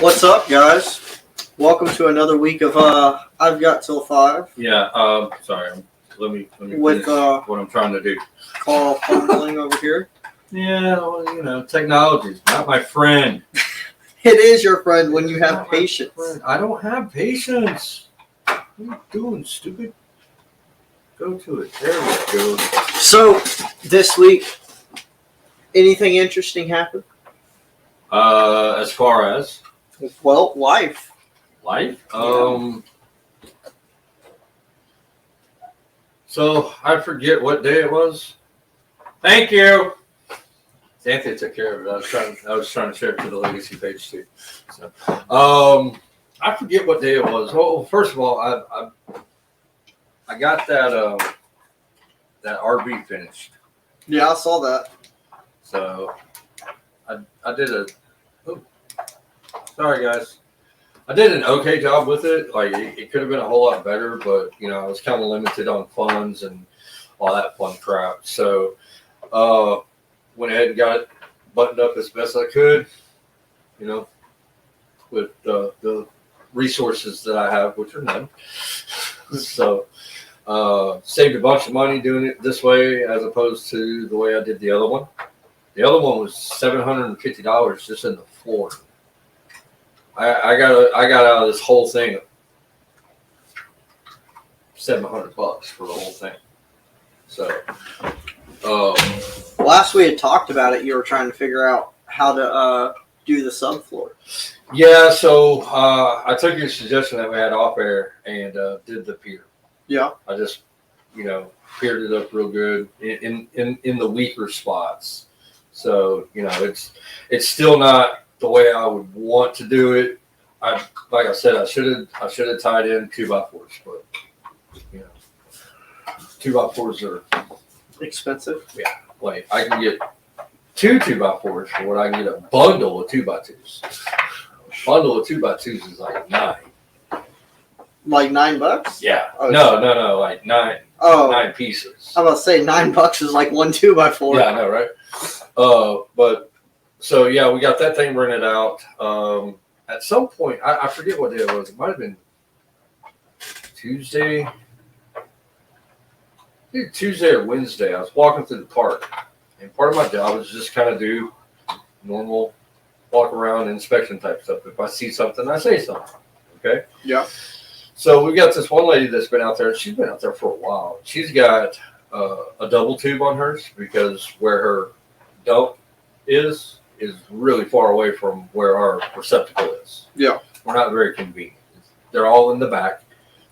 What's up, guys? Welcome to another week of I've Got Till 5. Yeah, sorry. Let me With, finish what I'm trying to do. Carl fumbling over here. Yeah, well, technology is not my friend. It is your friend when you have Not my patience. friend. I don't have patience. What are you doing, stupid? Go to it. There we go. So, this week, anything interesting happened? As far as Well, life. life, Yeah. So I forget what day it was. Thank you. Anthony took care of it. I was trying to share it to the legacy page too. So, I forget what day it was. Well, first of all, I got that RV finished. Yeah, I saw that. So I did sorry guys. I did an okay job with it. Like it could have been a whole lot better, but I was kind of limited on funds and all that fun crap. So went ahead and got it buttoned up as best I could, with the resources that I have, which are none. So saved a bunch of money doing it this way as opposed to the way I did the other one. The other one was $750 just in the floor. I got out of this whole thing $700 for the whole thing. So Last we had talked about it, you were trying to figure out how to do the subfloor. yeah, so I took your suggestion that we had off air and did the pier. Yeah. I just piered it up real good in the weaker spots. So it's still not the way I would want to do it. Like I said, I should have tied in 2x4s, but 2x4s are Expensive. yeah. Like I can get 2x4s for what I can get a bundle of 2x2s. A bundle of 2x2s is like $9. Like $9? Yeah. Oh, no, like 9. Oh, 9 pieces. I was about to say $9 is like one 2x4. Yeah, I know, right? But so yeah, we got that thing rented out. At some point, I forget what day it was. It might have been Tuesday. Either Tuesday or Wednesday. I was walking through the park, and part of my job is just kind of do normal walk around inspection type stuff. If I see something, I say something. Okay. Yeah. So we got this one lady that's been out there, and she's been out there for a while. She's got a double tube on hers because where her dump is really far away from where our receptacle is. Yeah. We're not very convenient. They're all in the back.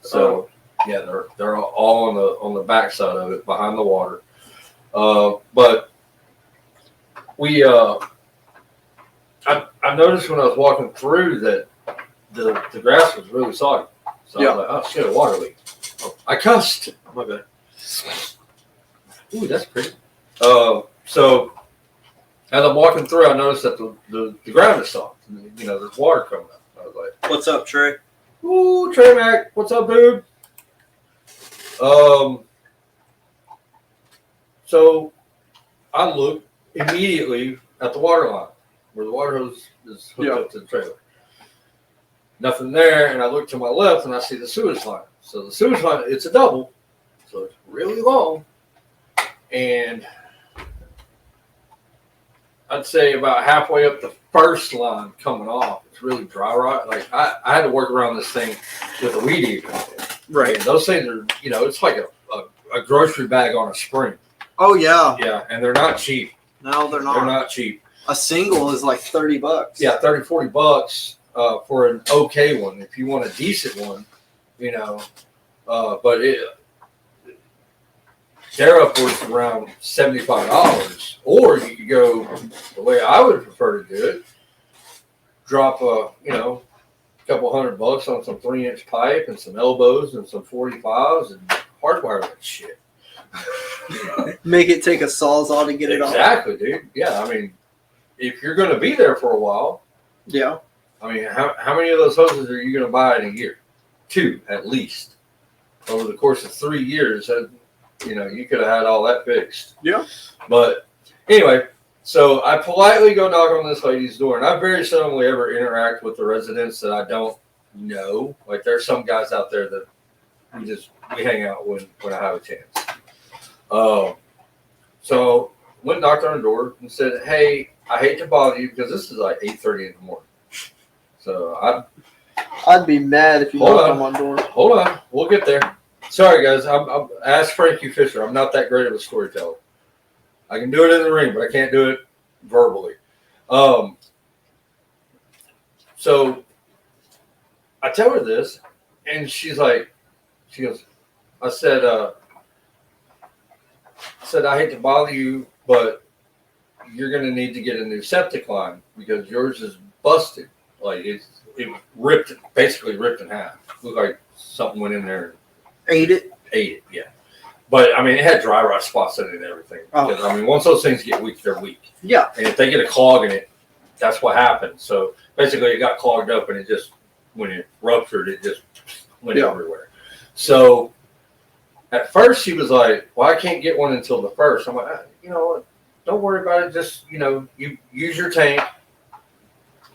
So yeah, they're all on the back side of it, behind the water. But we I noticed when I was walking through that the grass was really soggy. So I was like, oh shit, a water leak. Oh, I cussed. My bad. Ooh, that's pretty. So as I'm walking through, I noticed that the ground is soft. There's water coming up. I was like, What's up, Trey? ooh, Trey Mac, what's up, dude? So I look immediately at the water line where the water hose is hooked up to the trailer. Nothing there, and I look to my left and I see the sewage line. So the sewage line, it's a double, so it's really long, and I'd say about halfway up the first line coming off, it's really dry rot. Like I had to work around this thing with a weed eater. Right. And those things are, it's like a grocery bag on a spring. Oh, yeah. Yeah, and they're not cheap. No, they're not. They're not cheap. A single is like $30. Yeah, $30-$40 for an okay one. If you want a decent one, but they're upwards around $75. Or you could go the way I would prefer to do it. Drop a couple $100 on some 3-inch pipe and some elbows and some 45s and hardwire that shit. Make it take a Sawzall to get it off. Exactly, dude. Yeah, I mean, if you're going to be there for a while, yeah. I mean, how many of those hoses are you going to buy in a year? 2 at least. Over the course of 3 years, you could have had all that fixed. Yeah. But anyway, So I politely go knock on this lady's door, and I very seldomly ever interact with the residents that I don't know. Like there's some guys out there that we hang out when I have a chance. So went and knocked on her door and said, "Hey, I hate to bother you because this is like 8:30 in the morning." So I'd be mad if you knocked on my door. Hold on, we'll get there. Sorry guys, I'm ask Frankie Fisher. I'm not that great of a storyteller. I can do it in the ring, but I can't do it verbally. So I tell her this, and she goes, I said, I hate to bother you, but you're going to need to get a new septic line because yours is busted. Like it basically ripped in half. Looked like something went in there. Ate it, yeah. But I mean, it had dry rot spots in it and everything. Because, I mean, once those things get weak, they're weak. Yeah. And if they get a clog in it, that's what happens. So basically, it got clogged up, and it just, when it ruptured, it just went everywhere. So at first, she was like, "Well, I can't get one until the 1st." I'm like, "You know what? Don't worry about it. Just, you use your tank.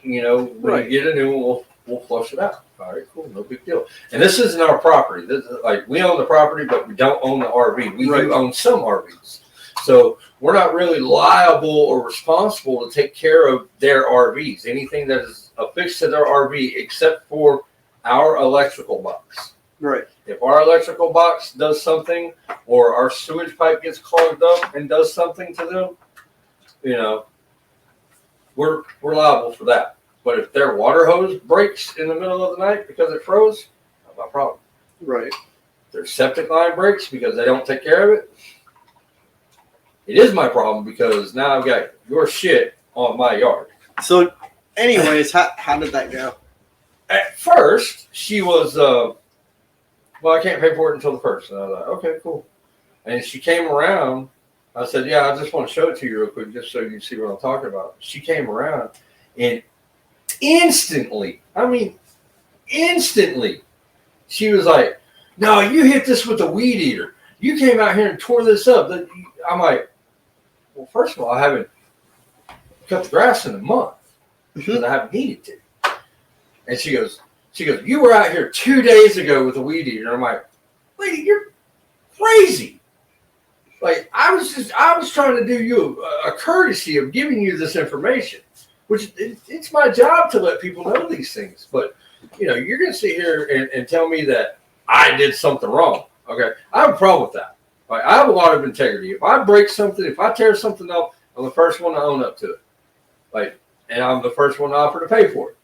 When you get a new one, we'll flush it out." All right, cool, no big deal. And this isn't our property. This is, like, we own the property, but we don't own the RV. We do own some RVs, so we're not really liable or responsible to take care of their RVs. Anything that is affixed to their RV, except for our electrical box. Right. If our electrical box does something, or our sewage pipe gets clogged up and does something to them, we're liable for that. But if their water hose breaks in the middle of the night because it froze, not my problem. Right. If their septic line breaks because they don't take care of it, it is my problem because now I've got your shit on my yard. So, anyways, how did that go? At first, she was, well, I can't pay for it until the 1st. And I was like, okay, cool. And she came around. I said, yeah, I just want to show it to you real quick just so you can see what I'm talking about. She came around and instantly, she was like, "No, you hit this with a weed eater. You came out here and tore this up." I'm like, well, first of all, I haven't cut the grass in a month because I haven't needed to. And she goes, "You were out here 2 days ago with a weed eater." And I'm like, "Lady, you're crazy. Like, I was trying to do you a courtesy of giving you this information, which it's my job to let people know these things. But, you're going to sit here and tell me that I did something wrong. Okay. I have a problem with that. Like, I have a lot of integrity. If I break something, if I tear something up, I'm the first one to own up to it. Like, and I'm the first one to offer to pay for it.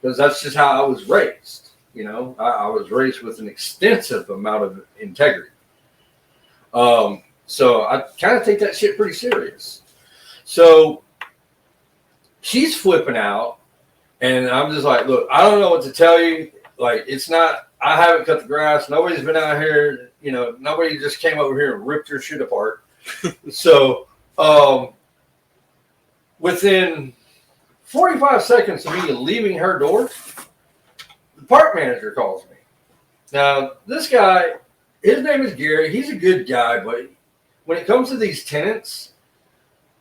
Because that's just how I was raised. I was raised with an extensive amount of integrity. So I kind of take that shit pretty serious. So she's flipping out, and I'm just like, look, I don't know what to tell you. Like, I haven't cut the grass. Nobody's been out here. Nobody just came over here and ripped your shit apart. So, within 45 seconds of me leaving her door, the park manager calls me. Now, this guy, his name is Gary. He's a good guy, but when it comes to these tenants,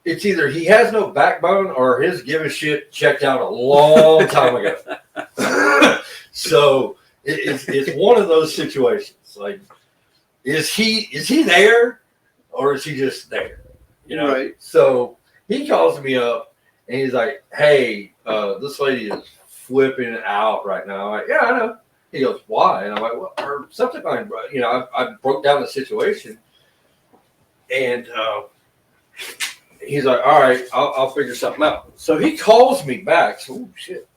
it's either he has no backbone or his give a shit checked out a long time ago. So it's one of those situations. Like, is he there or is he just there? Right. So he calls me up and he's like, "Hey, this lady is flipping out right now." I'm like, "Yeah, I know." He goes, "Why?" And I'm like, "Well, her septic line, I broke down the situation." And he's like, "All right, I'll figure something out." So he calls me back. So, shit.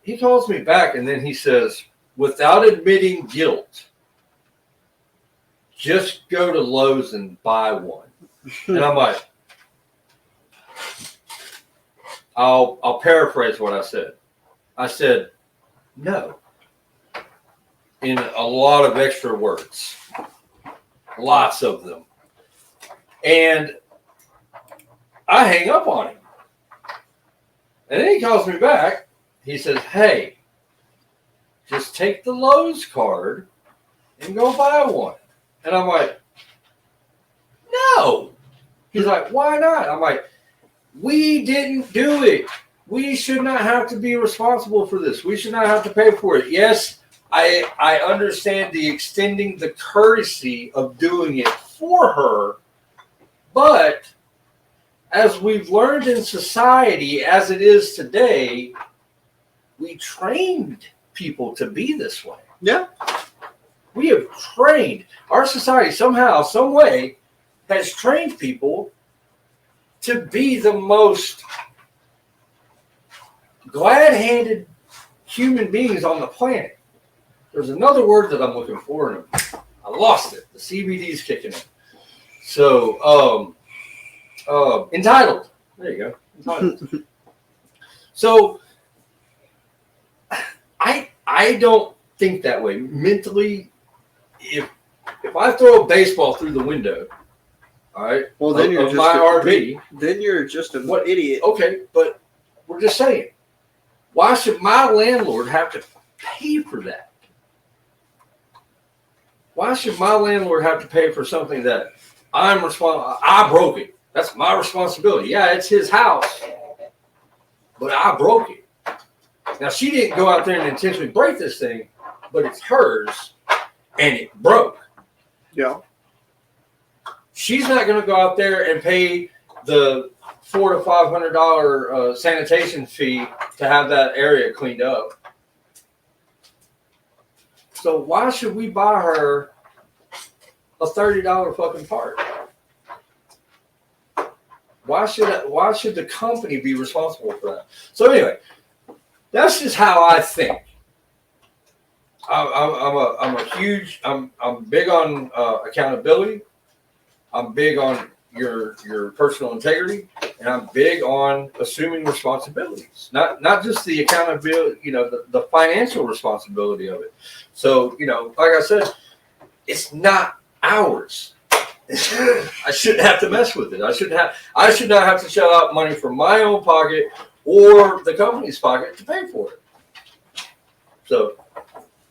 He calls me back, and then he says, "Without admitting guilt, just go to Lowe's and buy one." And I'm like, I'll paraphrase what I said. I said, "No," in a lot of extra words, lots of them. And I hang up on him. And then he calls me back. He says, "Hey, just take the Lowe's card and go buy one." And I'm like, "No, He's like, why not? I'm like, we didn't do it. We should not have to be responsible for this. We should not have to pay for it. Yes, I understand the extending the courtesy of doing it for her, but as we've learned in society as it is today, we trained people to be this way. Yeah. We have trained. Our society somehow, some way, has trained people to be the most glad-handed human beings on the planet. There's another word that I'm looking for, and I lost it. The CBD's kicking in. So, entitled. There you go. Entitled. So, I don't think that way. Mentally, if I throw a baseball through the window, all right, well, then you're just my RV. Then you're just an idiot. Okay, but we're just saying, why should my landlord have to pay for that? Why should my landlord have to pay for something that I'm responsible? I broke it. That's my responsibility. Yeah, it's his house, but I broke it. Now, she didn't go out there and intentionally break this thing, but it's hers, and it broke. Yeah. She's not going to go out there and pay the $400 to $500 sanitation fee to have that area cleaned up. So why should we buy her a $30 fucking part? Why should the company be responsible for that? So anyway, that's just how I think. I'm big on accountability. I'm big on your personal integrity, and I'm big on assuming responsibilities. Not just the accountability, the financial responsibility of it. So, like I said, it's not ours. I shouldn't have to mess with it. I should not have to shell out money from my own pocket or the company's pocket to pay for it. So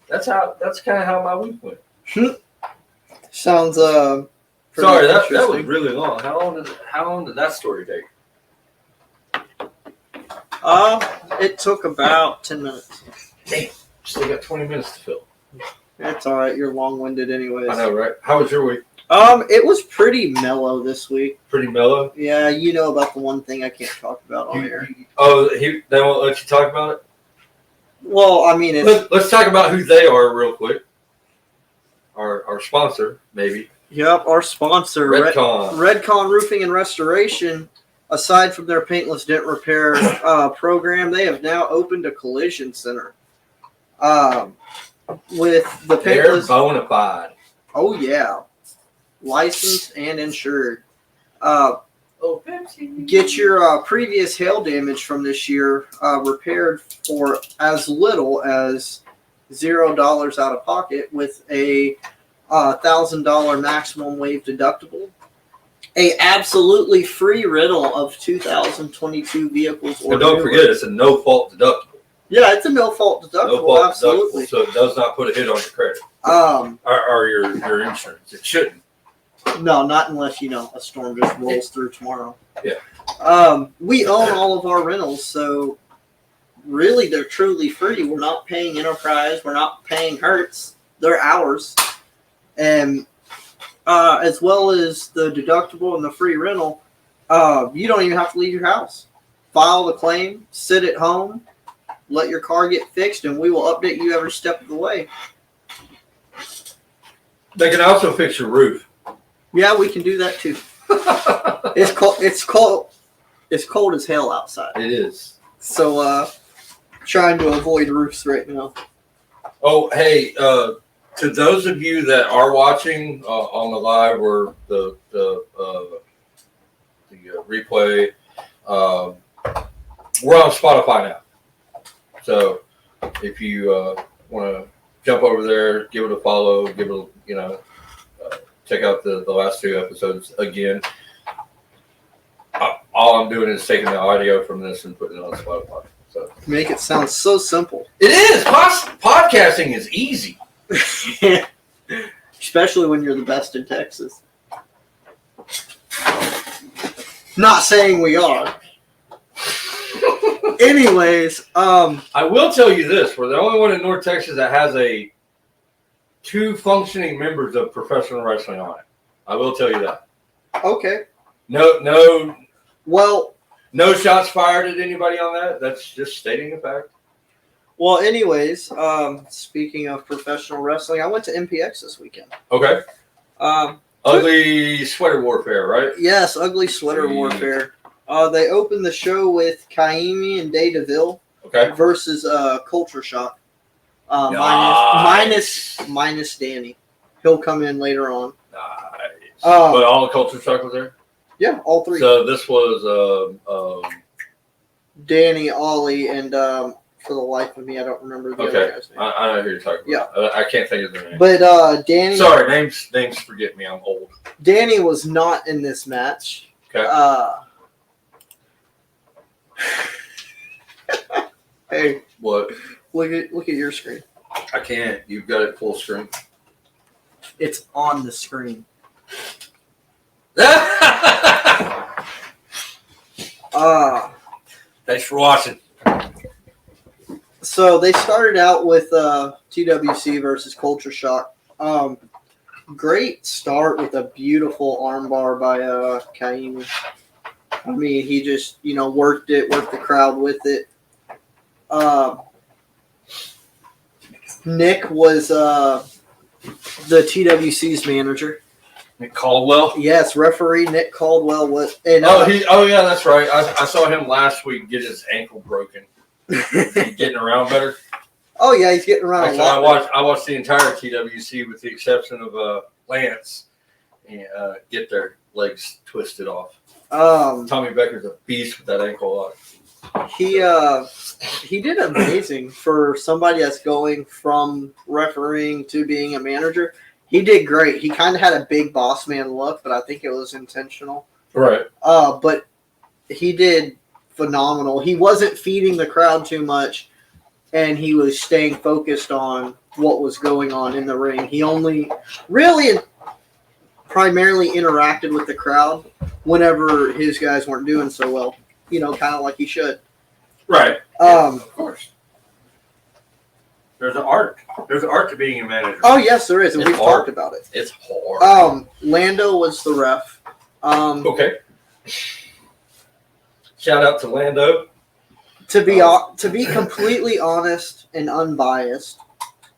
that's kind of how my week went. Sounds sorry, that was really long. How long did that story take? It took about 10 minutes. Damn, still got 20 minutes to fill. That's all right. You're long-winded anyways. I know, right? How was your week? It was pretty mellow this week. Pretty mellow? Yeah, you know about the one thing I can't talk about on here. Oh, they won't let you talk about it? Well, I mean, let's talk about who they are real quick. Our sponsor, maybe. Yep, our sponsor, Redcon Roofing and Restoration. Aside from their paintless dent repair program, they have now opened a collision center. With the paintless, they're bona fide. Oh yeah, licensed and insured. Get your previous hail damage from this year repaired for as little as $0 out of pocket with a $1,000 maximum waive deductible, a absolutely free rental of 2022 vehicles. But don't forget, it's a no-fault deductible. Yeah, it's a no-fault deductible. Absolutely. So it does not put a hit on your credit or your insurance. It shouldn't. No, not unless a storm just rolls through tomorrow. Yeah. We own all of our rentals, so really they're truly free. We're not paying Enterprise. We're not paying Hertz. They're ours. And as well as the deductible and the free rental, you don't even have to leave your house. File the claim, sit at home, let your car get fixed, and we will update you every step of the way. They can also fix your roof. Yeah, we can do that too. It's cold as hell outside. It is. So trying to avoid roofs right now. Oh, hey, to those of you that are watching on the live or the replay, we're on Spotify now. So if you want to jump over there, give it a follow, check out the last two episodes again. All I'm doing is taking the audio from this and putting it on Spotify. So make it sound so simple. It is. Podcasting is easy. Especially when you're the best in Texas. Not saying we are. Anyways, I will tell you this: we're the only one in North Texas that has two functioning members of professional wrestling on it. I will tell you that. Okay. No. Well, no shots fired at anybody on that. That's just stating the fact. Well, anyways, speaking of professional wrestling, I went to MPX this weekend. Okay. Ugly Sweater Warfare, right? Yes, Ugly Sweater Warfare. They opened the show with Kaimi and Day DeVille versus Culture Shock. Nice. Minus Danny. He'll come in later on. Nice. But all the Culture Shock was there? Yeah, all three. So this was Danny, Ollie, and for the life of me, I don't remember the other guy's name. I know who you're talking about. Yeah. I can't think of their name. But Danny... Sorry, names forget me. I'm old. Danny was not in this match. Okay. Hey. What? Look at your screen. I can't. You've got it full screen. It's on the screen. Thanks for watching. So they started out with TWC versus Culture Shock. Great start with a beautiful armbar by Kaimi. I mean, he just, worked the crowd with it. Nick was the TWC's manager. Nick Caldwell? Yes, referee Nick Caldwell was. And, yeah, that's right. I saw him last week get his ankle broken. He's getting around better. Oh yeah, he's getting around. Actually, a lot. I watched the entire TWC with the exception of Lance and get their legs twisted off. Tommy Becker's a beast with that ankle lock. He did amazing for somebody that's going from refereeing to being a manager. He did great. He kind of had a big boss man look, but I think it was intentional. Right. But he did phenomenal. He wasn't feeding the crowd too much, and he was staying focused on what was going on in the ring. He only really primarily interacted with the crowd whenever his guys weren't doing so well. Kind of like he should. Right. Of course. There's an art. There's an art to being a manager. Oh yes, there is, and we've talked about it. It's hard. Lando was the ref. Okay. Shout out to Lando. To be completely honest and unbiased,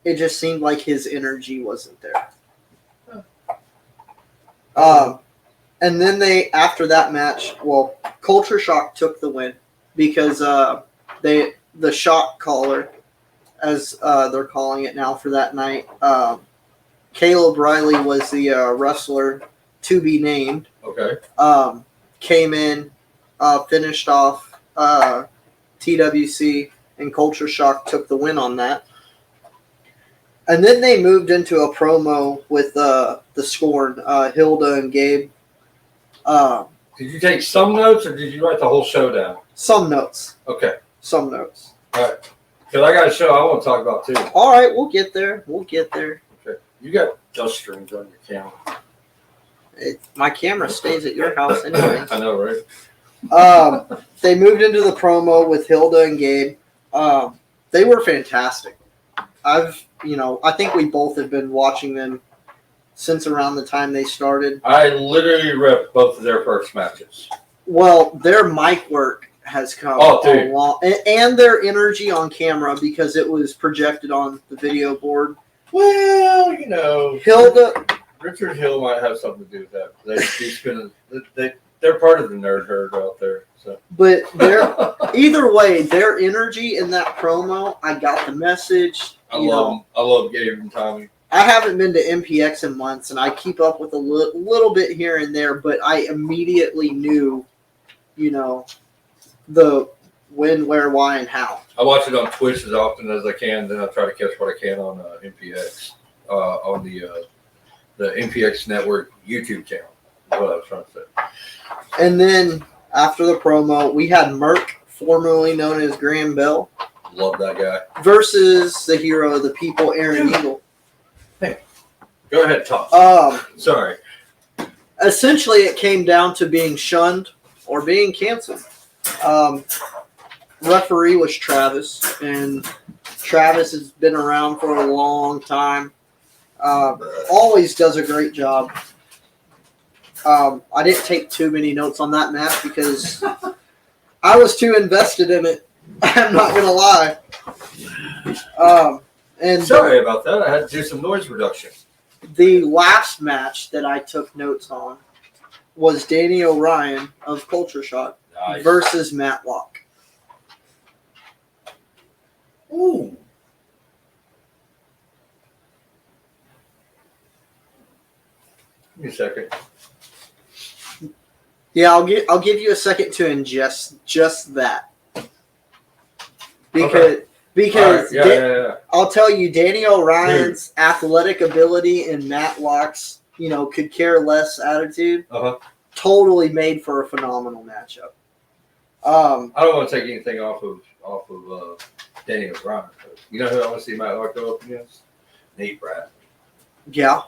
it just seemed like his energy wasn't there. And then after that match, Culture Shock took the win because the shot caller, as they're calling it now for that night, Caleb Riley was the wrestler to be named. Okay. Came in, finished off TWC, and Culture Shock took the win on that. And then they moved into a promo with the Scorn, Hilda and Gabe. Did you take some notes, or did you write the whole show down? Some notes. Okay. Some notes. All right. Because I got a show I want to talk about, too. All right, we'll get there. Okay. You got dust strings on your camera. My camera stays at your house anyway. I know, right? They moved into the promo with Hilda and Gabe. They were fantastic. I think we both have been watching them since around the time they started. I literally ripped both of their first matches. Well, their mic work has come a long, and their energy on camera because it was projected on the video board. Well, Hilda, Richard Hill might have something to do with that. They're part of the nerd herd out there. So, but either way, their energy in that promo, I got the message. I love Gabe and Tommy. I haven't been to MPX in months, and I keep up with a little bit here and there, but I immediately knew, the when, where, why, and how. I watch it on Twitch as often as I can, then I try to catch what I can on MPX, on the MPX Network YouTube channel. That's what I was trying to say. And then after the promo, we had Merc, formerly known as Graham Bell. Love that guy. Versus the hero of the people, Aaron Eagle. Hey, go ahead, talk. Sorry. Essentially, it came down to being shunned or being canceled. Referee was Travis, and Travis has been around for a long time. Always does a great job. I didn't take too many notes on that match because I was too invested in it. I'm not gonna lie. And Sorry about that. I had to do some noise reduction. the last match that I took notes on was Danny O'Ryan of Culture Shock Nice. versus Matlock. Ooh. Give me a second. Yeah, I'll give you a second to ingest just that. Because Yeah. I'll tell you, Danny O'Ryan's athletic ability and Matlock's, could care less attitude totally made for a phenomenal matchup. I don't want to take anything off of Danny O'Brien. You know who I want to see Matlock go up against? Nate Bradley. Yeah.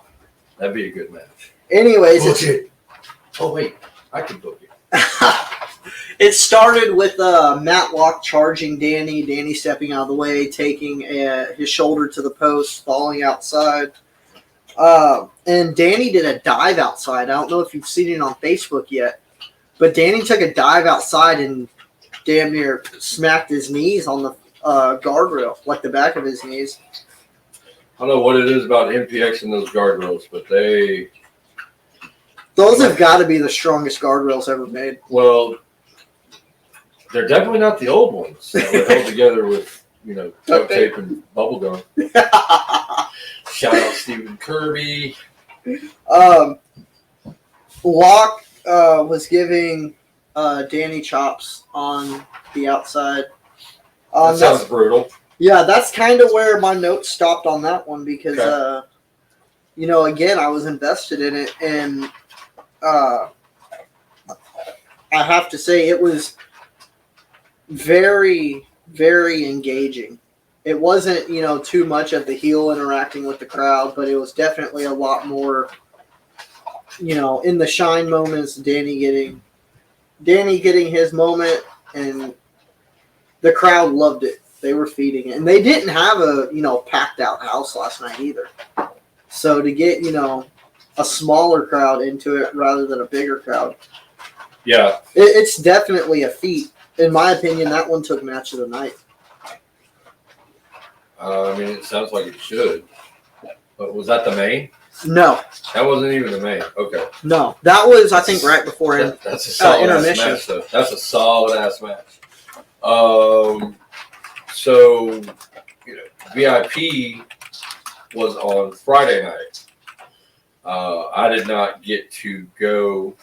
That'd be a good match. Anyways, Book it. Oh wait, I can book it. It started with Matlock charging Danny, Danny stepping out of the way, taking his shoulder to the post, falling outside. And Danny did a dive outside. I don't know if you've seen it on Facebook yet, but Danny took a dive outside and damn near smacked his knees on the guardrail, like the back of his knees. I don't know what it is about MPX and those guardrails, but those have got to be the strongest guardrails ever made. Well, they're definitely not the old ones that were held together with, duct tape and bubble gum. Shout out Stephen Kirby. Locke was giving Danny chops on the outside. That sounds brutal. Yeah, that's kind of where my notes stopped on that one because, again, I was invested in it, and I have to say it was very, very engaging. It wasn't, too much of the heel interacting with the crowd, but it was definitely a lot more, in the shine moments, Danny getting his moment, and the crowd loved it. They were feeding it. And they didn't have a, packed out house last night either. So to get, a smaller crowd into it rather than a bigger crowd. Yeah. It's definitely a feat. In my opinion, that one took match of the night. It sounds like it should. But was that the main? No. That wasn't even the main. Okay. No. That was, I think, right before that's a solid ass intermission. match, though. That's a solid ass match. So, VIP was on Friday night. I did not get to go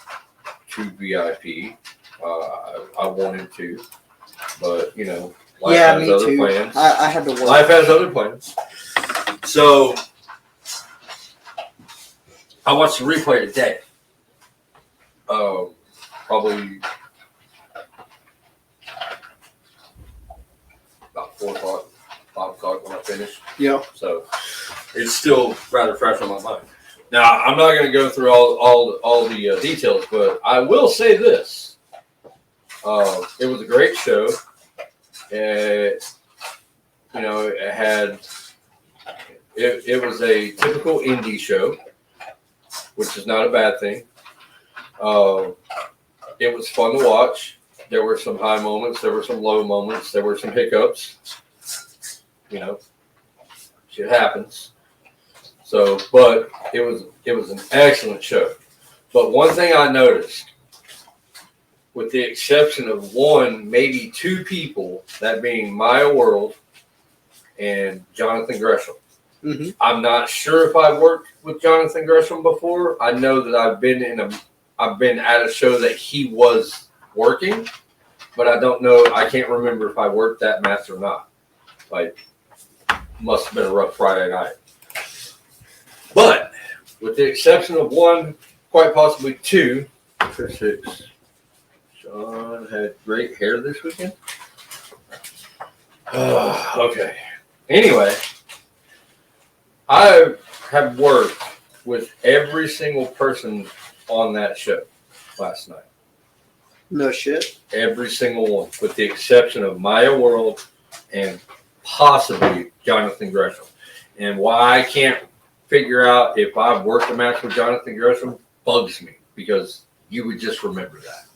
to VIP. I wanted to, but life has me other too. plans. I had to work. Life has other plans. So I watched the replay today. Probably about 4 o'clock, 5 o'clock when I finished. Yeah. So it's still rather fresh on my mind. Now, I'm not going to go through all the details, but I will say this. It was a great show. It was a typical indie show, which is not a bad thing. It was fun to watch. There were some high moments. There were some low moments. There were some hiccups. Shit happens. So, but it was an excellent show. But one thing I noticed, with the exception of one, maybe two people, that being Maya World and Jonathan Gresham. Mm-hmm. I'm not sure if I've worked with Jonathan Gresham before. I know that I've been at a show that he was working, but I don't know. I can't remember if I worked that match or not. Must have been a rough Friday night. But with the exception of one, quite possibly two, Sean had great hair this weekend. Okay. Anyway, I have worked with every single person on that show last night. No shit. Every single one, with the exception of Maya World and possibly Jonathan Gresham. And why I can't figure out if I've worked a match with Jonathan Gresham bugs me, because you would just remember that.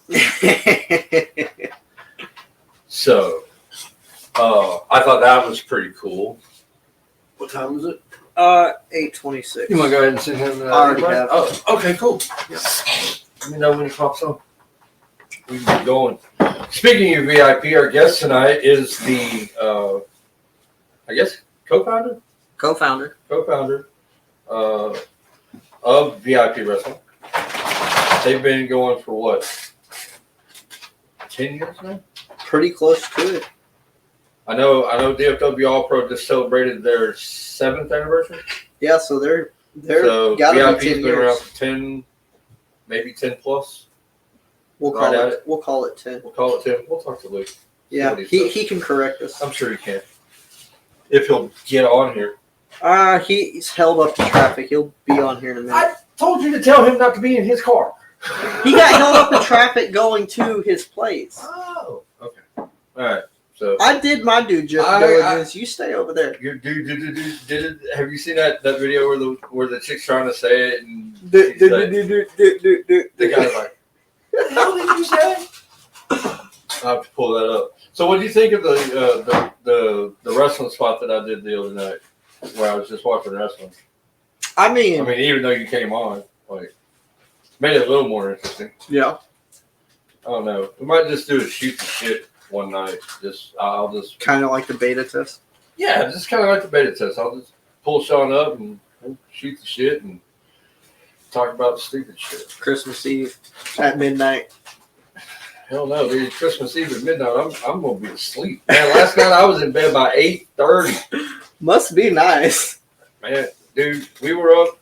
So, I thought that was pretty cool. What time was it? 8:26. You want to go ahead and send him? I already have. Oh, okay, cool. Yeah. Let me know when he pops on. We can get going. Speaking of VIP, our guest tonight is the, I guess, co-founder of VIP Wrestling. They've been going for what? 10 years now? Pretty close to it. I know DFW All Pro just celebrated their 7th anniversary. Yeah, so they're so gotta VIP's be 10 been around years. for 10, maybe 10 plus. We'll call it 10. We'll call it 10. We'll talk to Luke. Yeah, he can correct us. I'm sure he can. If he'll get on here. He's held up in traffic. He'll be on here in a minute. I told you to tell him not to be in his car. He got held up in traffic going to his place. Oh, okay. All right. So I did my due diligence. You stay over there. Have you seen that video where the chick's trying to say it and the guy's like, "What the hell did you say?" I'll have to pull that up. So, what do you think of the wrestling spot that I did the other night, where I was just watching wrestling? I mean, even though you came on, like, made it a little more interesting. Yeah. I don't know. We might just do a shoot the shit one night. I'll just kind of like the beta test. Yeah, just kind of like the beta test. I'll just pull Sean up and shoot the shit and talk about stupid shit. Christmas Eve at midnight. Hell no, dude. Christmas Eve at midnight, I'm gonna be asleep. Man, last night I was in bed by 8:30. Must be nice. Man, dude, we were up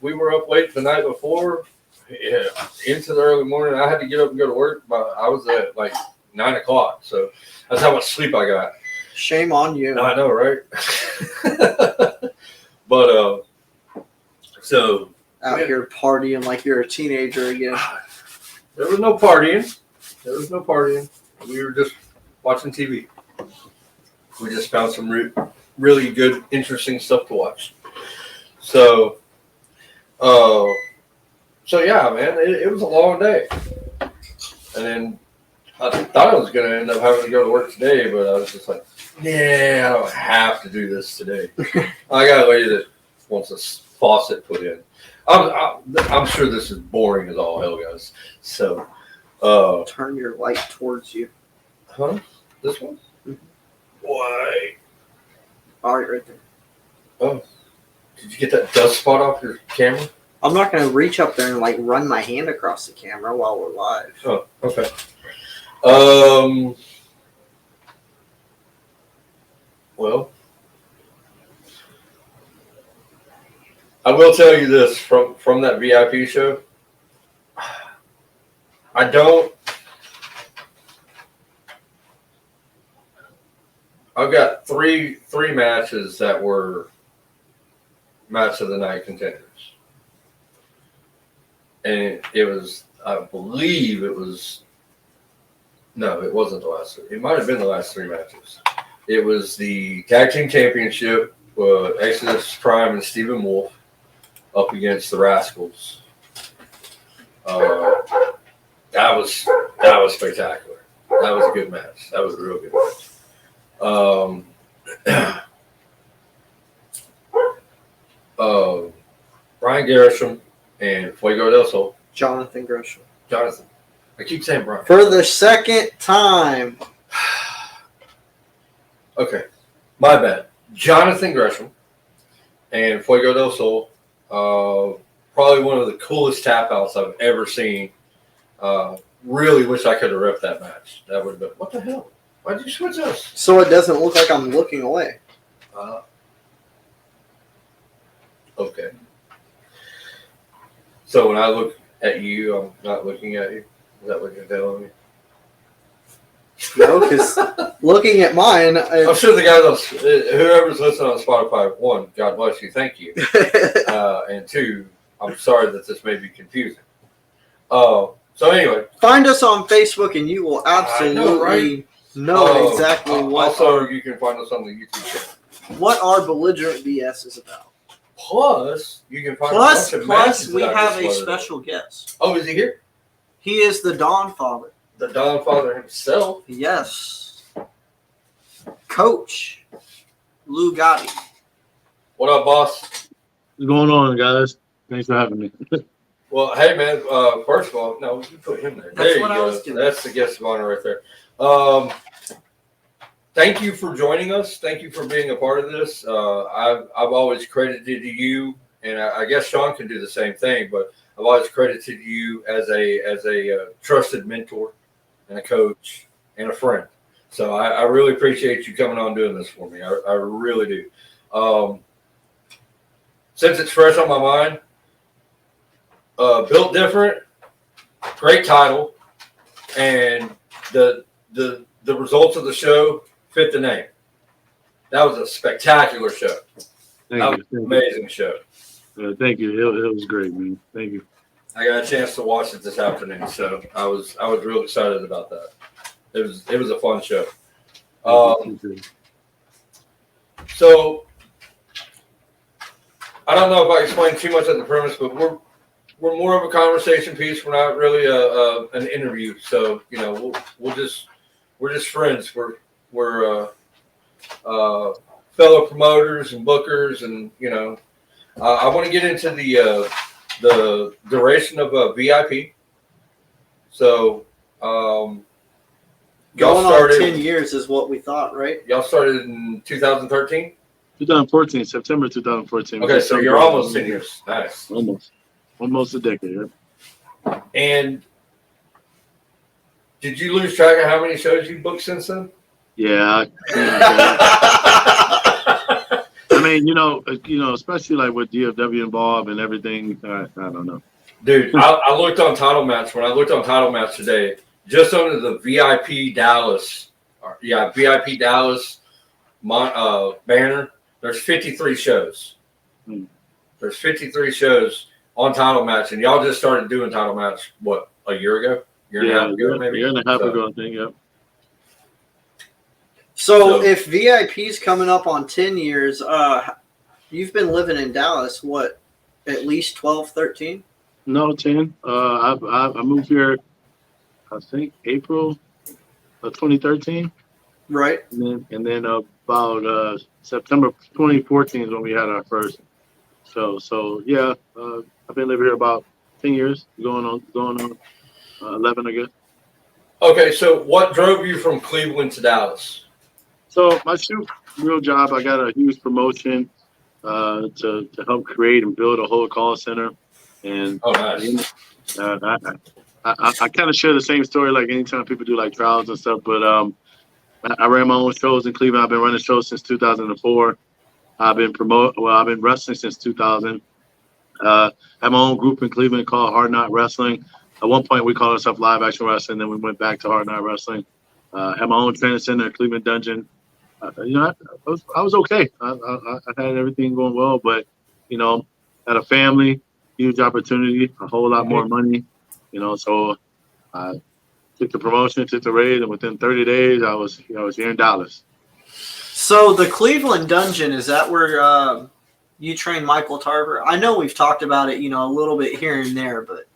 late the night before. Yeah, into the early morning. I had to get up and go to work, but I was at like 9 o'clock. So that's how much sleep I got. Shame on you. I know, right? But so out here partying like you're a teenager again. There was no partying. We were just watching TV. We just found some really good, interesting stuff to watch. So, yeah, man, it was a long day. And then I thought I was going to end up having to go to work today, but I was just like, yeah, I don't have to do this today. I got a lady that wants a faucet put in. I'm sure this is boring as all hell, guys. So, turn your light towards you. Huh? This one? Mm-hmm. Why? All right, right there. Oh, did you get that dust spot off your camera? I'm not going to reach up there and like run my hand across the camera while we're live. Oh, okay. Well, I will tell you this from that VIP show. I've got three matches that were match of the night contenders. And it was, I believe it was, no, it wasn't the last three. It might have been the last three matches. It was the Tag Team Championship, Exodus Prime and Stephen Wolf up against the Rascals. That was spectacular. That was a good match. That was a real good match. Brian Garrison and Fuego del Sol. Jonathan Gresham. Jonathan. I keep saying Brian. For the second time. Okay. My bad. Jonathan Gresham and Fuego del Sol. Probably one of the coolest tap outs I've ever seen. Really wish I could have ripped that match. That would have been, what the hell? Why'd you switch us? So it doesn't look like I'm looking away. Okay. So when I look at you, I'm not looking at you? Is that what you're telling me? No, because looking at mine... I'm sure the guys, whoever's listening on Spotify, one, God bless you, thank you. And two, I'm sorry that this may be confusing. So anyway, find us on Facebook, and you will absolutely know exactly what. Also, you can find us on the YouTube channel. What our belligerent BS is about. Plus, you can find plus we have a special guest. Oh, is he here? He is the Don Father. The Don Father himself. Yes. Coach Lou Gotti. What up, boss? What's going on, guys? Thanks for having me. Well, hey, man. First of all, no, you put him there. There you go. That's the guest of honor right there. Thank you for joining us. Thank you for being a part of this. I've always credited you, and I guess Sean can do the same thing. But I've always credited you as a trusted mentor and a coach and a friend. So I really appreciate you coming on and doing this for me. I really do. Since it's fresh on my mind, Built Different, great title, and the results of the show fit the name. That was a spectacular show. That was an amazing show. Thank you. It was great, man. Thank you. I got a chance to watch it this afternoon, so I was real excited about that. It was a fun show. So I don't know if I explained too much of the premise, but we're more of a conversation piece. We're not really an interview. So we're just friends. We're fellow promoters and bookers, and I want to get into the duration of a VIP. So y'all started 10 years is what we thought, right? Y'all started in 2013. 2014, September 2014. Okay, so you're almost 10 years. Nice. Almost a decade. Yeah. And did you lose track of how many shows you booked since then? Yeah. I mean, especially like with DFW involved and everything. I don't know. Dude, I looked on Title Match. When I looked on Title Match today, just under the VIP Dallas banner, there's 53 shows. There's 53 shows on Title Match, and y'all just started doing Title Match, what, a year ago? Year and a half ago, I think, yep. So if VIP's coming up on 10 years, you've been living in Dallas, what, at least 12, 13? No, 10. I moved here, I think, April of 2013. Right. And then about September 2014 is when we had our first show. So, yeah, I've been living here about 10 years, going on 11, I guess. Okay, so what drove you from Cleveland to Dallas? So my real job, I got a huge promotion to help create and build a whole call center. And nice. I kind of share the same story like anytime people do like trials and stuff. But I ran my own shows in Cleveland. I've been running shows since 2004. I've been wrestling since 2000. I have my own group in Cleveland called Hard Knot Wrestling. At one point, we called ourselves Live Action Wrestling. Then we went back to Hard Knot Wrestling. I had my own training center in Cleveland Dungeon. I was okay. I had everything going well, but had a family, huge opportunity, a whole lot more money. So I took the promotion, took the raise, and within 30 days, I was here in Dallas. So the Cleveland Dungeon, is that where you train Michael Tarver? I know we've talked about it, a little bit here and there, but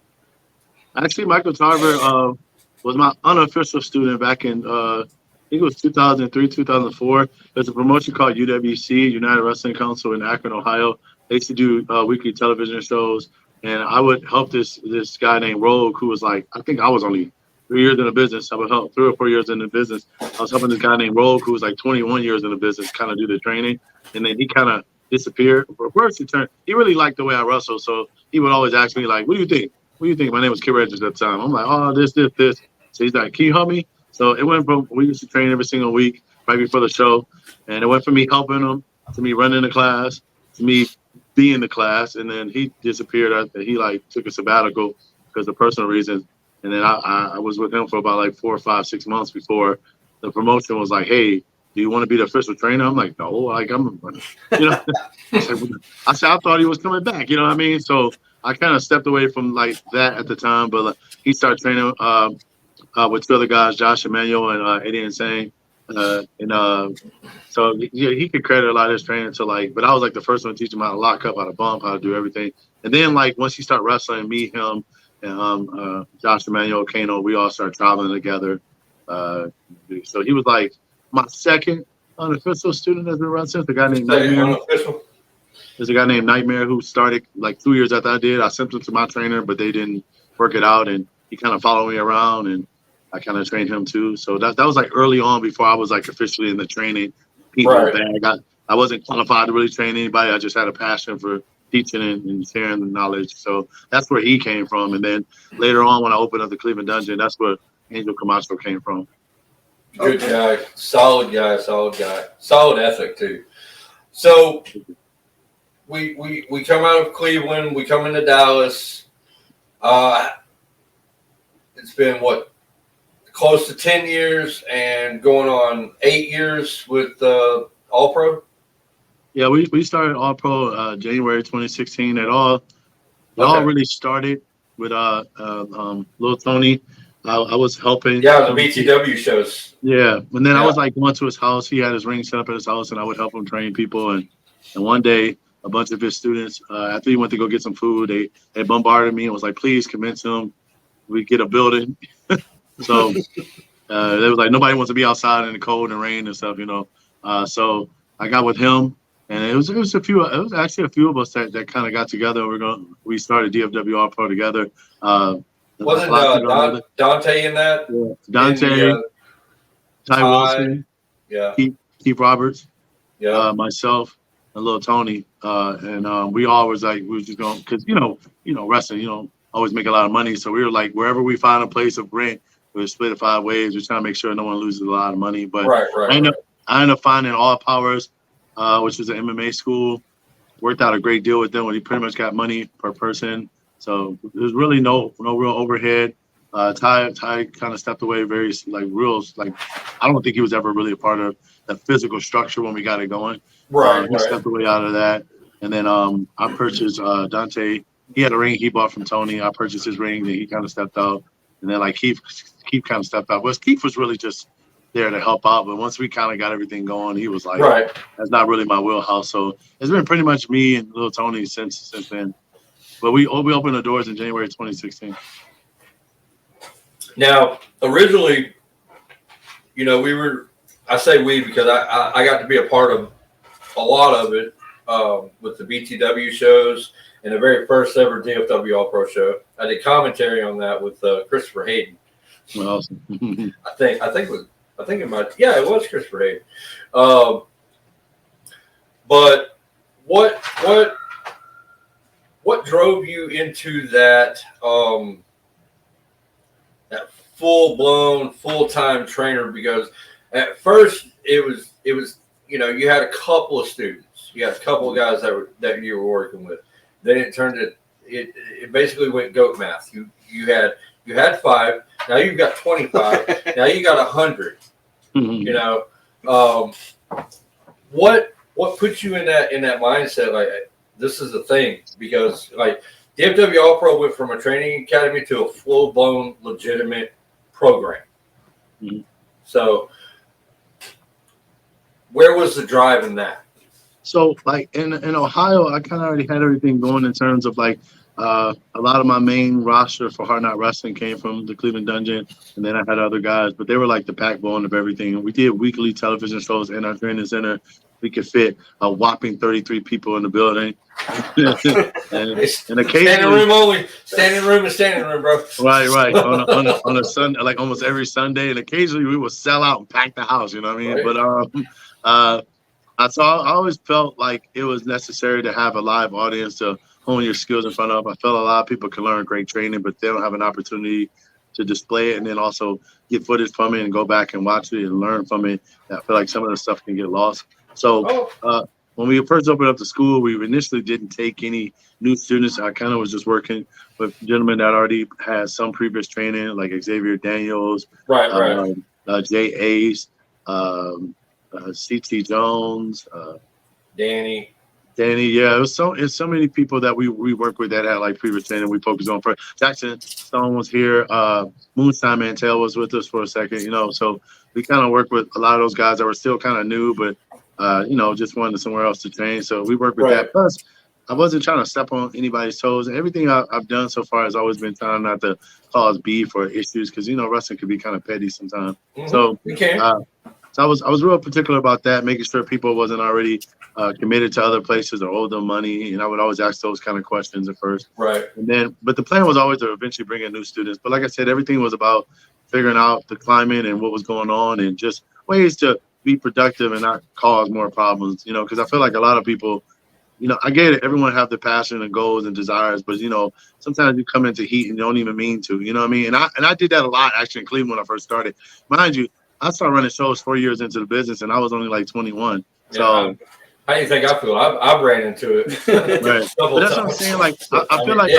actually, Michael Tarver was my unofficial student back in I think it was 2003, 2004. There's a promotion called UWC, United Wrestling Council in Akron, Ohio. They used to do weekly television shows, and I would help this guy named Rogue, who was like, I think I was only 3 years in the business. I would help 3 or 4 years in the business. I was helping this guy named Rogue, who was like 21 years in the business, kind of do the training, and then he kind of disappeared. For first, he really liked the way I wrestled, so he would always ask me like, "What do you think? What do you think?" My name was Kid Regis at the time. I'm like, "Oh, this." So he's like, "Can you help me?" So it went from we used to train every single week right before the show, and it went from me helping him to me running the class to me being the class, and then he disappeared after he took a sabbatical because of personal reasons, and then I was with him for about 4 or 5, 6 months before the promotion was like, "Hey, do you want to be the official trainer?" I'm like, "No, I said I thought he was coming back, you know what I mean?" So I kind of stepped away from like that at the time, but he started training with two other guys, Josh Emmanuel and Eddie Insane. So yeah, he could credit a lot of his training to like, but I was like the first one to teach him how to lock up, how to bump, how to do everything. And then like once he started wrestling, me, him, and Josh Emmanuel, Kano, we all started traveling together. So he was like my second unofficial student that's been around since. The guy named Nightmare. Unofficial. There's a guy named Nightmare who started like 2 years after I did. I sent him to my trainer, but they didn't work it out, and he kind of followed me around, and I kind of trained him too. So that was like early on before I was like officially in the training people bag. I wasn't qualified to really train anybody. I just had a passion for teaching and sharing the knowledge. So that's where he came from. And then later on, when I opened up the Cleveland Dungeon, that's where Angel Camacho came from. Good guy, solid ethic too. So we come out of Cleveland, we come into Dallas. It's been what, close to 10 years and going on 8 years with All Pro. Yeah, we started All Pro January 2016. It all really started with Lil Tony. I was helping. Yeah, the BTW shows. Yeah, and then I was like going to his house. He had his ring set up at his house, and I would help him train people. And one day, a bunch of his students, after he went to go get some food, they bombarded me and was like, "Please convince him we get a building." So they was like, nobody wants to be outside in the cold and rain and stuff, you know. So I got with him, and it was actually a few of us that kind of got together. We started DFW ALL PRO together. Wasn't Dante in that? Yeah. Dante, Ty Wilson, Keith Roberts, myself, and Lil Tony, and we all was like, we was just going, because you know wrestling, you don't always make a lot of money, so we were like, wherever we find a place of rent, we split it 5 ways. We're trying to make sure no one loses a lot of money. But I ended up finding All Powers, which was an MMA school. Worked out a great deal with them when he pretty much got money per person. So there's really no real overhead. Ty kind of stepped away very I don't think he was ever really a part of the physical structure when we got it going. He stepped away out of that. And then I purchased Dante. He had a ring he bought from Tony. I purchased his ring, and he kind of stepped out. And then like Keith kind of stepped out. Keith was really just there to help out. But once we kind of got everything going, he was like, that's not really my wheelhouse. So it's been pretty much me and Lil Tony since then. But we opened the doors in January 2016. Now, originally, I say we because I got to be a part of a lot of it with the BTW shows and the very first ever DFW ALL PRO show. I did commentary on that with Christopher Hayden. Awesome. I think it was Christopher Hayden. But what drove you into that that full-blown, full-time trainer? Because at first it was you had a couple of students, you had a couple of guys that you were working with. Then it turned it basically went goat math. You had 5, now you've got 25, now you got 100. What puts you in that mindset? Like, this is a thing, because like DFW ALL PRO went from a training academy to a full-blown legitimate program. So where was the drive in that? So like in Ohio, I kind of already had everything going in terms of like a lot of my main roster for Hard Knot Wrestling came from the Cleveland Dungeon, and then I had other guys, but they were like the backbone of everything. And we did weekly television shows in our training center. We could fit a whopping 33 people in the building. and occasionally standing room, bro. Right. On a Sunday, like almost every Sunday, and occasionally we would sell out and pack the house. You know what I mean? Right. But I always felt like it was necessary to have a live audience to hone your skills in front of. I felt a lot of people can learn great training, but they don't have an opportunity to display it and then also get footage from it and go back and watch it and learn from it. I feel like some of the stuff can get lost. So when we first opened up the school, we initially didn't take any new students. I kind of was just working with gentlemen that already had some previous training, like Xavier Daniels, Jay Ace, CT Jones, Danny. Danny, yeah, it's so many people that we work with that had like previous training. We focus on for Jackson Stone was here. Moonshine Mantel was with us for a second, so we kind of work with a lot of those guys that were still kind of new, but just wanted somewhere else to train. So we work with Right. that. Plus, I wasn't trying to step on anybody's toes. And everything I've done so far has always been trying not to cause beef or issues because wrestling can be kind of petty sometimes. So You can. so I was real particular about that, making sure people wasn't already committed to other places or owe them money. And I would always ask those kind of questions at first. Right. And then, but the plan was always to eventually bring in new students. But like I said, everything was about figuring out the climate and what was going on and just ways to be productive and not cause more problems, because I feel like a lot of people, I get it. Everyone have their passion and goals and desires, but sometimes you come into heat and you don't even mean to. You know what I mean? And I did that a lot actually in Cleveland when I first started. Mind you, I started running shows 4 years into the business, and I was only like 21. So, how do you think I feel? I've ran into it. Right. But that's what I'm saying. Like, I feel like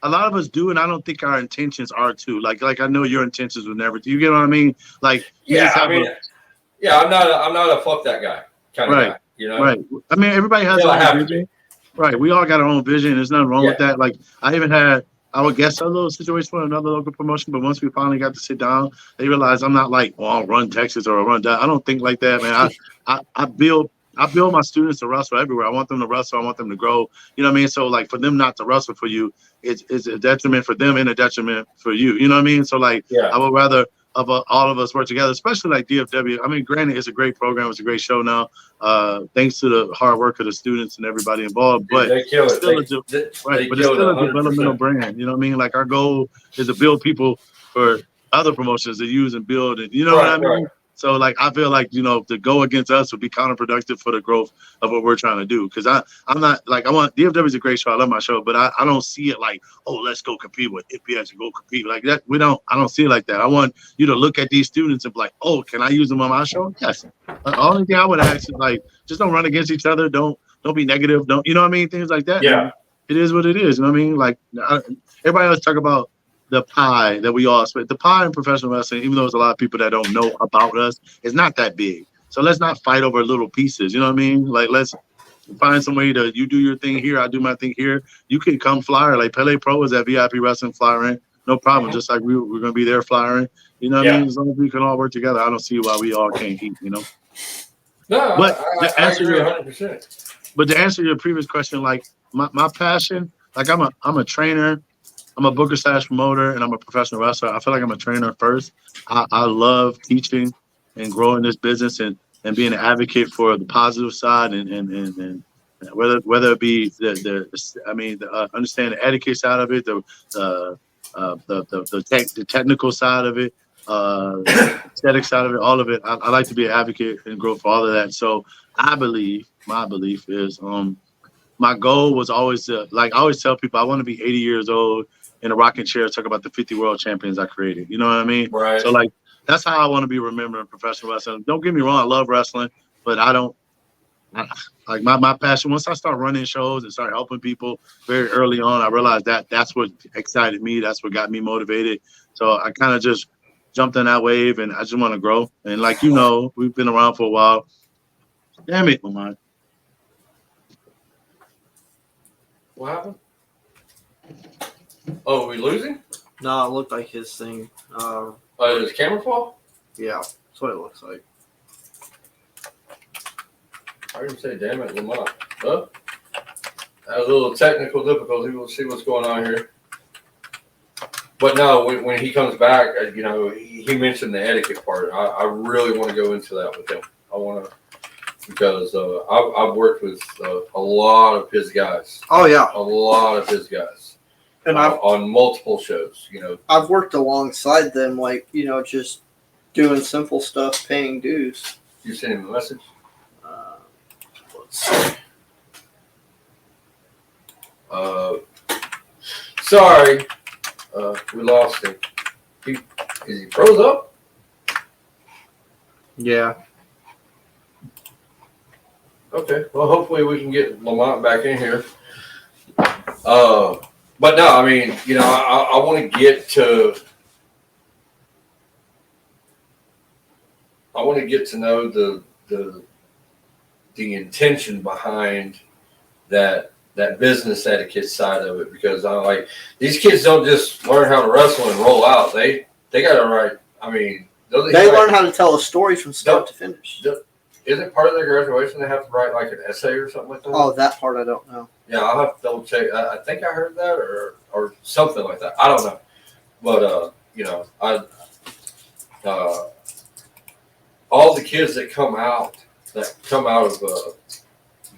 a lot of us do, and I don't think our intentions are to. Like I know your intentions would never. Do you get what I mean? Like, I'm not a fuck that guy kind of guy. Right. I mean, everybody has their own vision. Right. We all got our own vision. There's nothing wrong with that. Like, I even had, I would guess, a little situation for another local promotion, but once we finally got to sit down, they realized I'm not like, I'll run Texas or I'll run that. I don't think like that, man. I build my students to wrestle everywhere. I want them to wrestle. I want them to grow. You know what I mean? So, like, for them not to wrestle for you, it's a detriment for them and a detriment for you. You know what I mean? So, like, I would rather all of us work together, especially like DFW. I mean, granted, it's a great program. It's a great show now. Thanks to the hard work of the students and everybody involved. But they kill it. It's still a developmental brand. You know what I mean? Like, our goal is to build people for other promotions to use and build. And you know what I mean? Right. So, like, I feel like, to go against us would be counterproductive for the growth of what we're trying to do. Because I'm not, like, DFW is a great show. I love my show. But I don't see it like, oh, let's go compete with IPS and go compete. Like that. I don't see it like that. I want you to look at these students and be like, oh, can I use them on my show? Yes. The only thing I would ask is, like, just don't run against each other. Don't be negative. Don't, you know what I mean? Things like that. Yeah. And it is what it is. You know what I mean? Like, everybody else talk about the pie that we all split. The pie in professional wrestling, even though there's a lot of people that don't know about us, is not that big. So let's not fight over little pieces. You know what I mean? Like, let's find some way to, you do your thing here, I do my thing here. You can come flyer. Like, Pele Pro is at VIP Wrestling flyering. No problem. Just like we're going to be there flyering. You know what I mean? As long as we can all work together, I don't see why we all can't eat, No, but I agree 100%. But to answer your previous question, like, my passion, like, I'm a trainer. I'm a booker / promoter, and I'm a professional wrestler. I feel like I'm a trainer first. I love teaching and growing this business and being an advocate for the positive side and whether it be the understanding the etiquette side of it, the technical side of it, aesthetic side of it, all of it. I like to be an advocate and grow for all of that. So my belief is my goal was always to, like, I always tell people I want to be 80 years old in a rocking chair, talk about the 50 world champions I created. You know what I mean? Right. So, like, that's how I want to be remembered in professional wrestling. Don't get me wrong, I love wrestling, but like my passion. Once I start running shows and start helping people very early on, I realized that's what excited me. That's what got me motivated. So I kind of just jumped on that wave, and I just want to grow. And like, we've been around for a while. Damn it, Lamont. What happened? Oh, are we losing? No, it looked like his thing. Did his camera fall? Yeah, that's what it looks like. I didn't say, damn it, Lamont. Huh? Had a little technical difficulty. We'll see what's going on here. But no, when he comes back, he mentioned the etiquette part. I really want to go into that with him. I want to, because I've worked with a lot of his guys. Oh, yeah. A lot of his guys. And on multiple shows, I've worked alongside them, like, just doing simple stuff, paying dues. You sent him a message? Let's see. Sorry, we lost him. Is he froze up? Yeah. Okay. Well, hopefully we can get Lamont back in here. But no, I mean, I want to get to. I want to get to know the intention behind that business etiquette side of it, because I'm like, these kids don't just learn how to wrestle and roll out. They got to write. I mean, they learn how to tell a story from start to finish. Isn't part of their graduation they have to write like an essay or something like that? Oh, that part I don't know. Yeah, I'll have to double check. I think I heard that or something like that. I don't know, but you know, all the kids that come out of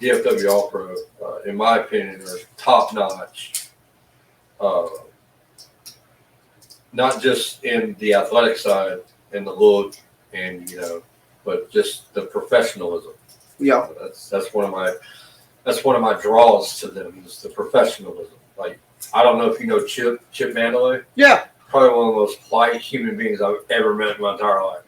DFW All Pro, in my opinion, are top notch. Not just in the athletic side and the look, and you know, but just the professionalism. Yeah, that's one of my draws to them is the professionalism. Like, I don't know if you know Chip Mandalay. Yeah, probably one of the most polite human beings I've ever met in my entire life.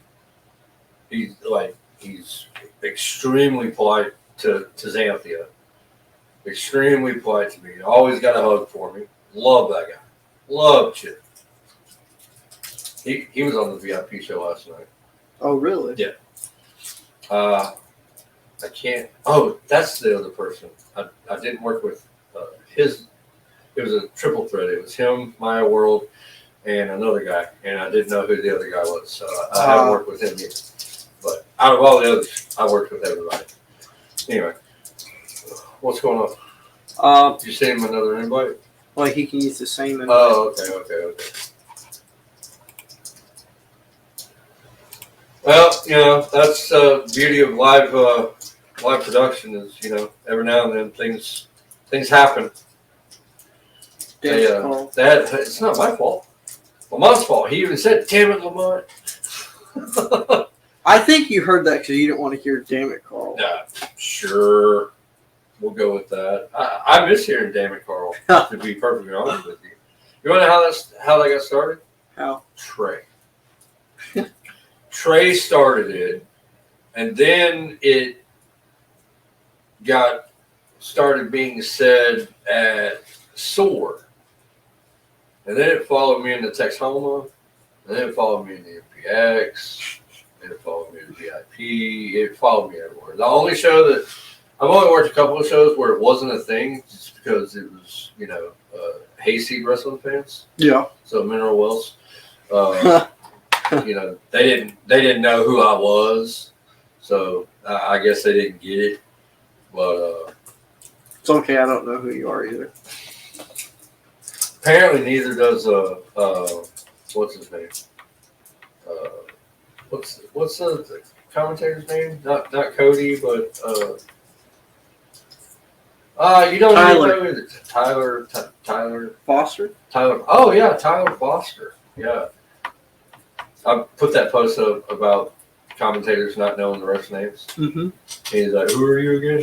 He's extremely polite to Xanthia. Extremely polite to me. Always got a hug for me. Love that guy. Love Chip. He was on the VIP show last night. Oh, really? Yeah. I can't. Oh, that's the other person. I didn't work with his. It was a triple threat. It was him, Maya World, and another guy. And I didn't know who the other guy was, so I haven't worked with him either. But out of all the others, I worked with everybody. Anyway, what's going on? You send him another invite? Like he can use the same invite. Oh, okay. Well, you know, that's the beauty of live production is, you know, every now and then things happen. It's not my fault. Lamont's fault. He even said, "Damn it, Lamont." I think you heard that because you didn't want to hear "Damn it, Carl." Yeah, sure. We'll go with that. I miss hearing "Damn it, Carl." To be perfectly honest with you, you want to know how that got started? How? Trey. Trey started it, and then it got started being said at SOAR, and then it followed me into Texhoma, and then it followed me into MPX, and it followed me to VIP. It followed me everywhere. The only show that I've only worked a couple of shows where it wasn't a thing, just because it was, you know, hayseed wrestling fans. Yeah. So Mineral Wells. You know, they didn't know who I was, so I guess they didn't get it. But it's okay. I don't know who you are either. Apparently, neither does what's his name? What's the commentator's name? Not Cody, but you don't Tyler. know either. Tyler Foster. Tyler. Oh yeah, Tyler Foster. Yeah. I put that post up about commentators not knowing the refs' names. Mm-hmm. He's like, "Who are you again?"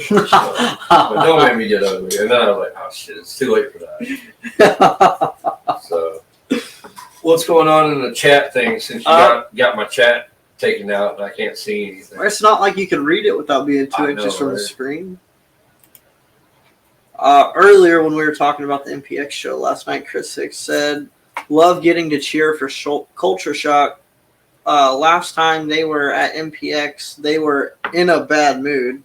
But don't make me get ugly. And then I was like, "Oh shit, it's too late for that." So, what's going on in the chat thing? Since you got my chat taken out and I can't see anything. It's not like you can read it without being 2 inches from the screen. Earlier when we were talking about the MPX show last night, Chris Hicks said, "Love getting to cheer for Culture Shock. Last time they were at MPX, they were in a bad mood,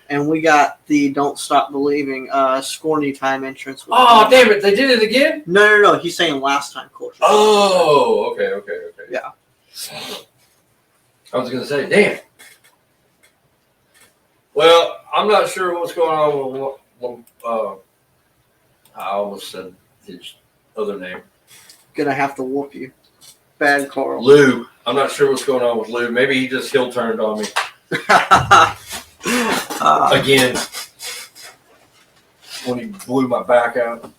and we got the Don't Stop Believing Scorny time entrance." Oh, damn it. They did it again? No. He's saying last time Culture Shock. Oh, okay. Yeah. I was going to say, damn. Well, I'm not sure what's going on with I almost said his other name. Gonna have to whoop you. Bad Carl. Lou. I'm not sure what's going on with Lou. Maybe he just heel turned on me. Again. When he blew my back out.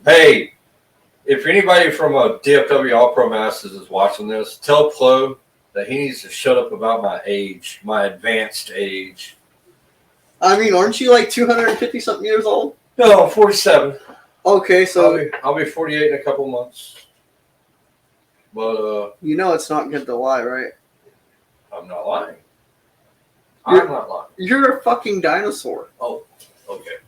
Hey, if anybody from a DFW All Pro Masters is watching this, tell Plo that he needs to shut up about my age, my advanced age. I mean, aren't you like 250 something years old? No, I'm 47. Okay, so I'll be 48 in a couple months. But you know it's not good to lie, right? I'm not lying. I'm not lying. You're a fucking dinosaur. Oh, okay.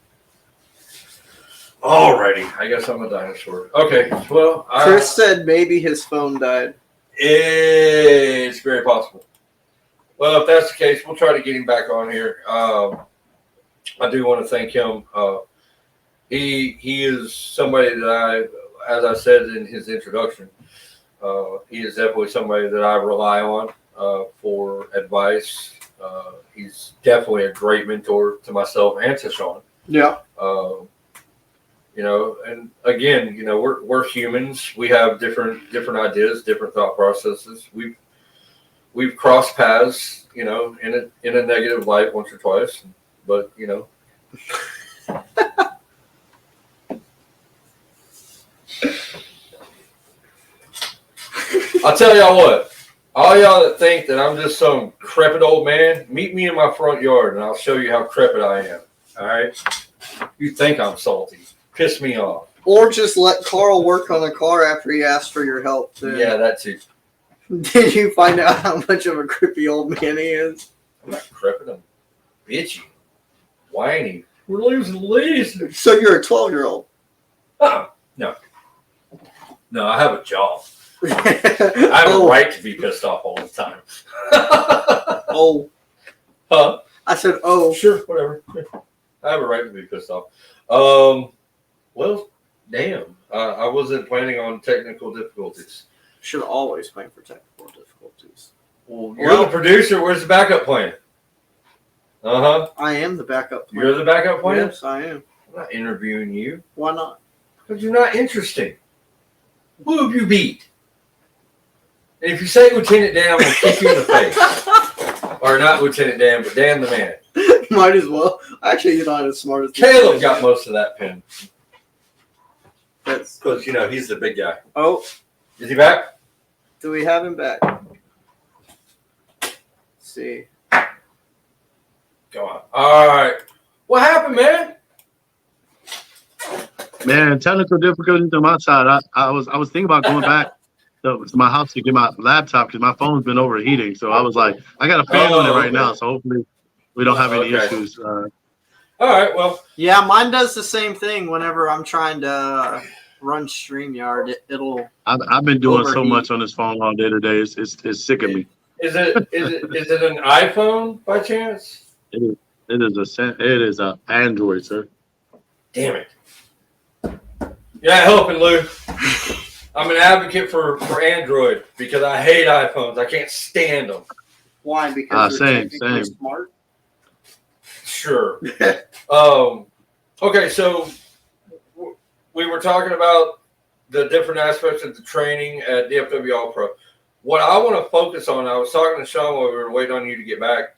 Alrighty, I guess I'm a dinosaur. Okay, well, Chris said maybe his phone died. It's very possible. Well, if that's the case, we'll try to get him back on here. I do want to thank him. He is somebody that as I said in his introduction, he is definitely somebody that I rely on for advice. He's definitely a great mentor to myself and to Sean. Yeah. You know, and again, you know, we're humans. We have different ideas, different thought processes. We've crossed paths, you know, in a negative light once or twice, but you know. I'll tell y'all what. All y'all that think that I'm just some crepit old man, meet me in my front yard and I'll show you how crepit I am. All right? You think I'm salty. Piss me off. Or just let Carl work on the car after he asked for your help, too. Yeah, that too. Did you find out how much of a creepy old man he is? I'm not crepit. I'm bitchy. Whiny. We're losing the lead. So you're a 12-year-old. No. No, I have a job. I have a right to be pissed off all the time. Oh. Huh? I said, oh. Sure, whatever. I have a right to be pissed off. Well, damn. I wasn't planning on technical difficulties. Should always plan for technical difficulties. Well, you're the producer. Where's the backup plan? Uh-huh. I am the backup plan. You're the backup plan? Yes, I am. I'm not interviewing you. Why not? Because you're not interesting. Who have you beat? And if you say Lieutenant Dan, I'm going to kick you in the face. Or not Lieutenant Dan, but Dan the man. Might as well. Actually, you're not as smart as Caleb got most of that pin. That's because, you know, he's the big guy. Oh. Is he back? Do we have him back? Let's see. Go on. All right. What happened, man? Man, technical difficulties on my side. I was thinking about going back to my house to get my laptop because my phone's been overheating. So I was like, I got a fan on it right now, so hopefully we don't have any issues. All right. Well. Yeah, mine does the same thing whenever I'm trying to run StreamYard. It'll. I've been doing so much on this phone all day today. It's sick of me. Is it an iPhone by chance? It is a Android, sir. Damn it. You're not helping, Lou. I'm an advocate for Android because I hate iPhones. I can't stand them. Why? Because they're same. smart? Sure. Okay, so we were talking about the different aspects of the training at DFW ALL PRO. What I want to focus on, I was talking to Sean while we were waiting on you to get back.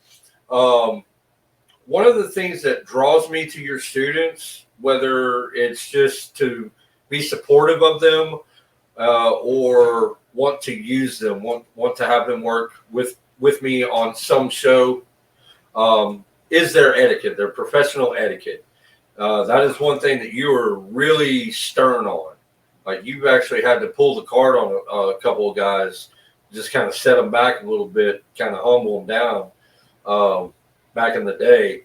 One of the things that draws me to your students, whether it's just to be supportive of them or want to use them, want to have them work with me on some show, is their etiquette, their professional etiquette. That is one thing that you are really stern on. Like you've actually had to pull the card on a couple of guys, just kind of set them back a little bit, kind of humble them down. Back in the day,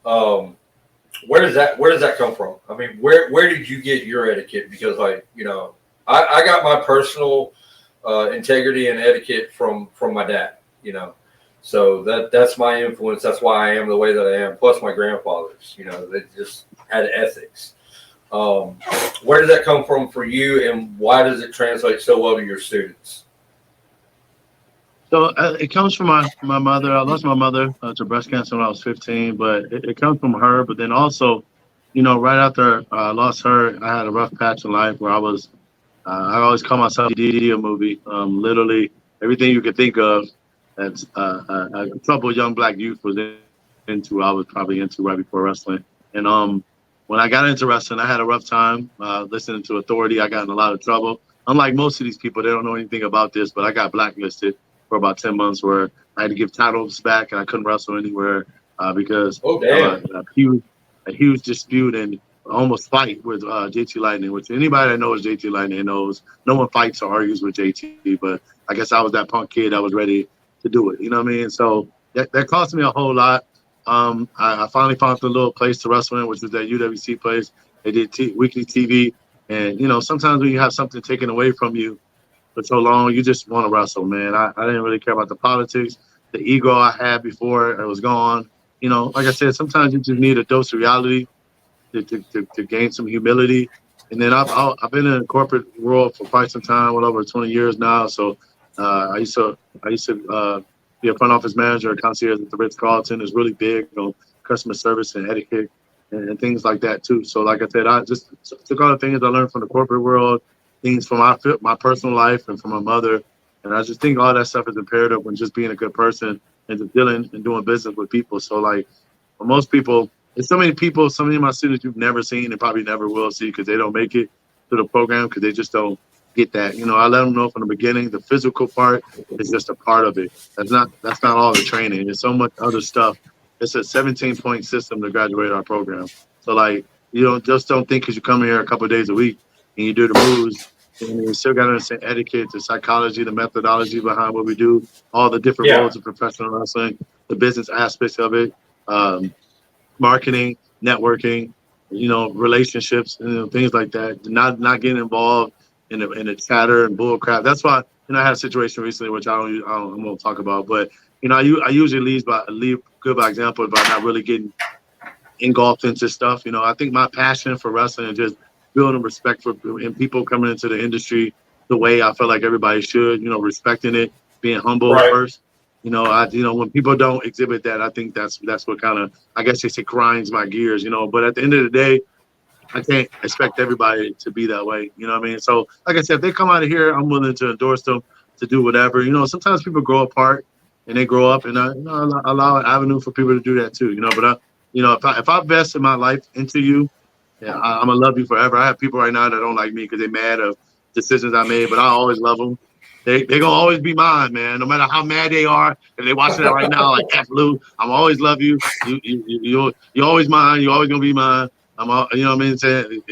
where does that come from? I mean, where did you get your etiquette? Because like, you know, I got my personal integrity and etiquette from my dad, you know. So that's my influence. That's why I am the way that I am. Plus my grandfathers, you know, they just had ethics. Where does that come from for you, and why does it translate so well to your students? So it comes from my mother. I lost my mother to breast cancer when I was 15, but it comes from her. But then also, you know, right after I lost her, I had a rough patch in life where I was, I always call myself a DDD movie. Literally everything you could think of that a troubled young black youth was into, I was probably into right before wrestling. And when I got into wrestling, I had a rough time listening to authority. I got in a lot of trouble. Unlike most of these people, they don't know anything about this, but I got blacklisted for about 10 months where I had to give titles back and I couldn't wrestle anywhere because a huge dispute and almost fight with JT Lightning, which anybody that knows JT Lightning knows no one fights or argues with JT, but I guess I was that punk kid that was ready to do it. You know what I mean? So that cost me a whole lot. I finally found a little place to wrestle in, which was that UWC place. They did weekly TV. And, you know, sometimes when you have something taken away from you for so long, you just want to wrestle, man. I didn't really care about the politics. The ego I had before, it was gone. like I said, sometimes you just need a dose of reality to gain some humility. And then I've been in the corporate world for quite some time, well over 20 years now. So I used to be a front office manager at concierge at the Ritz Carlton. Is really big on customer service and etiquette and things like that too. So like I said, I just took all the things I learned from the corporate world, things from my personal life and from my mother, and I just think all that stuff is imperative when just being a good person and just dealing and doing business with people. So like for most people, there's so many people, so many of my students you've never seen and probably never will see because they don't make it to the program because they just don't get that. I let them know from the beginning the physical part is just a part of it. That's not all the training. There's so much other stuff. It's a 17-point system to graduate our program. So like don't think because you come here a couple of days a week and you do the moves and you still got to understand etiquette, the psychology, the methodology behind what we do, all the different roles of professional wrestling, the business aspects of it. Marketing, networking, relationships, things like that. Not getting involved in the chatter and bull crap. That's why I had a situation recently which I won't talk about. But I usually lead good by example by not really getting engulfed into stuff. I think my passion for wrestling and just building respect for and people coming into the industry the way I feel like everybody should. Respecting it, being humble first. When people don't exhibit that, I think that's what kind of, I guess they say, grinds my gears, But at the end of the day, I can't expect everybody to be that way. You know what I mean? So, like I said, if they come out of here, I'm willing to endorse them to do whatever. Sometimes people grow apart and they grow up, and I allow an avenue for people to do that too. But if I invest in my life into you, I'm gonna love you forever. I have people right now that don't like me because they're mad of decisions I made, but I always love them. They gonna always be mine, man. No matter how mad they are, if they watching it right now, like F Lou, I'm always love you. You're always mine. You're always gonna be mine. You know what I mean? Saying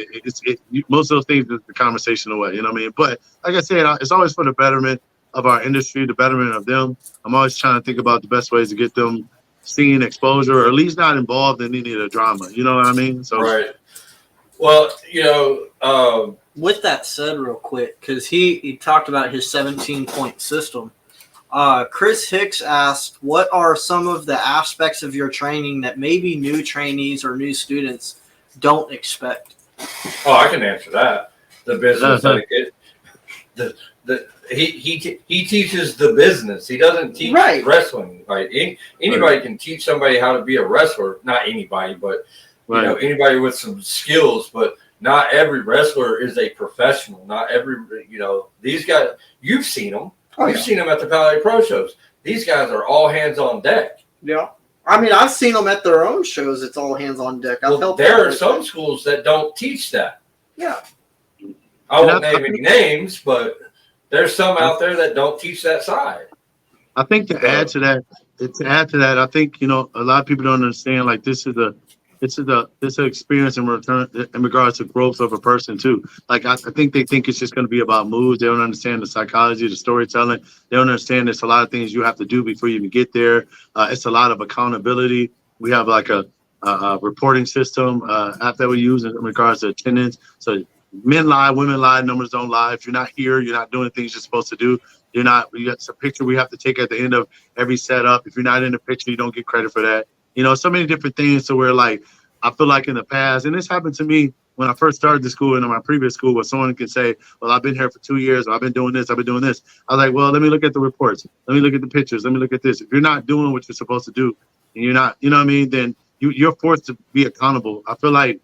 most of those things is the conversation away. You know what I mean? But like I said, it's always for the betterment of our industry, the betterment of them. I'm always trying to think about the best ways to get them seeing exposure, or at least not involved in any of the drama. You know what I mean? So right. Well, with that said, real quick, because he talked about his 17-point system. Chris Hicks asked, what are some of the aspects of your training that maybe new trainees or new students don't expect? Oh, I can answer that. The business etiquette. He teaches the business. He doesn't teach wrestling. Right? Anybody can teach somebody how to be a wrestler. Not anybody, but anybody with some skills. But not every wrestler is a professional. Not every these guys. You've seen them. You've seen them at the Palais Pro shows. These guys are all hands on deck. Yeah. I mean, I've seen them at their own shows. It's all hands on deck. There are some schools that don't teach that. Yeah. I won't name any names, but there's some out there that don't teach that side. I think to add to that, I think a lot of people don't understand. Like this is an experience in regards to growth of a person too. Like I think they think it's just going to be about moves. They don't understand the psychology, the storytelling. They don't understand there's a lot of things you have to do before you even get there. It's a lot of accountability. We have like a reporting system app that we use in regards to attendance. So men lie, women lie, numbers don't lie. If you're not here, you're not doing things you're supposed to do. It's a picture we have to take at the end of every setup. If you're not in the picture, you don't get credit for that. So many different things. So where like, I feel like in the past, and this happened to me when I first started the school and in my previous school, where someone can say, well, I've been here for 2 years, or I've been doing this, I've been doing this. I was like, well, let me look at the reports. Let me look at the pictures. Let me look at this. If you're not doing what you're supposed to do, and you're not, then you're forced to be accountable. I feel like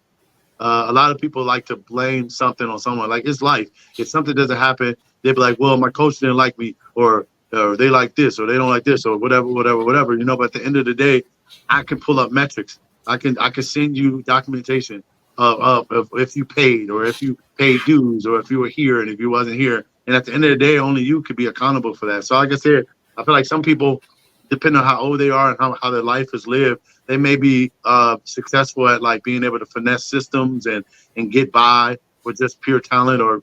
a lot of people like to blame something on someone. Like, it's life. If something doesn't happen, they'd be like, well, my coach didn't like me, or they like this, or they don't like this, or whatever. But at the end of the day, I can pull up metrics. I can send you documentation of if you paid, or if you paid dues, or if you were here and if you wasn't here. And at the end of the day, only you could be accountable for that. So like I said, I feel like some people, depending on how old they are and how their life is lived, they may be successful at like being able to finesse systems and get by with just pure talent or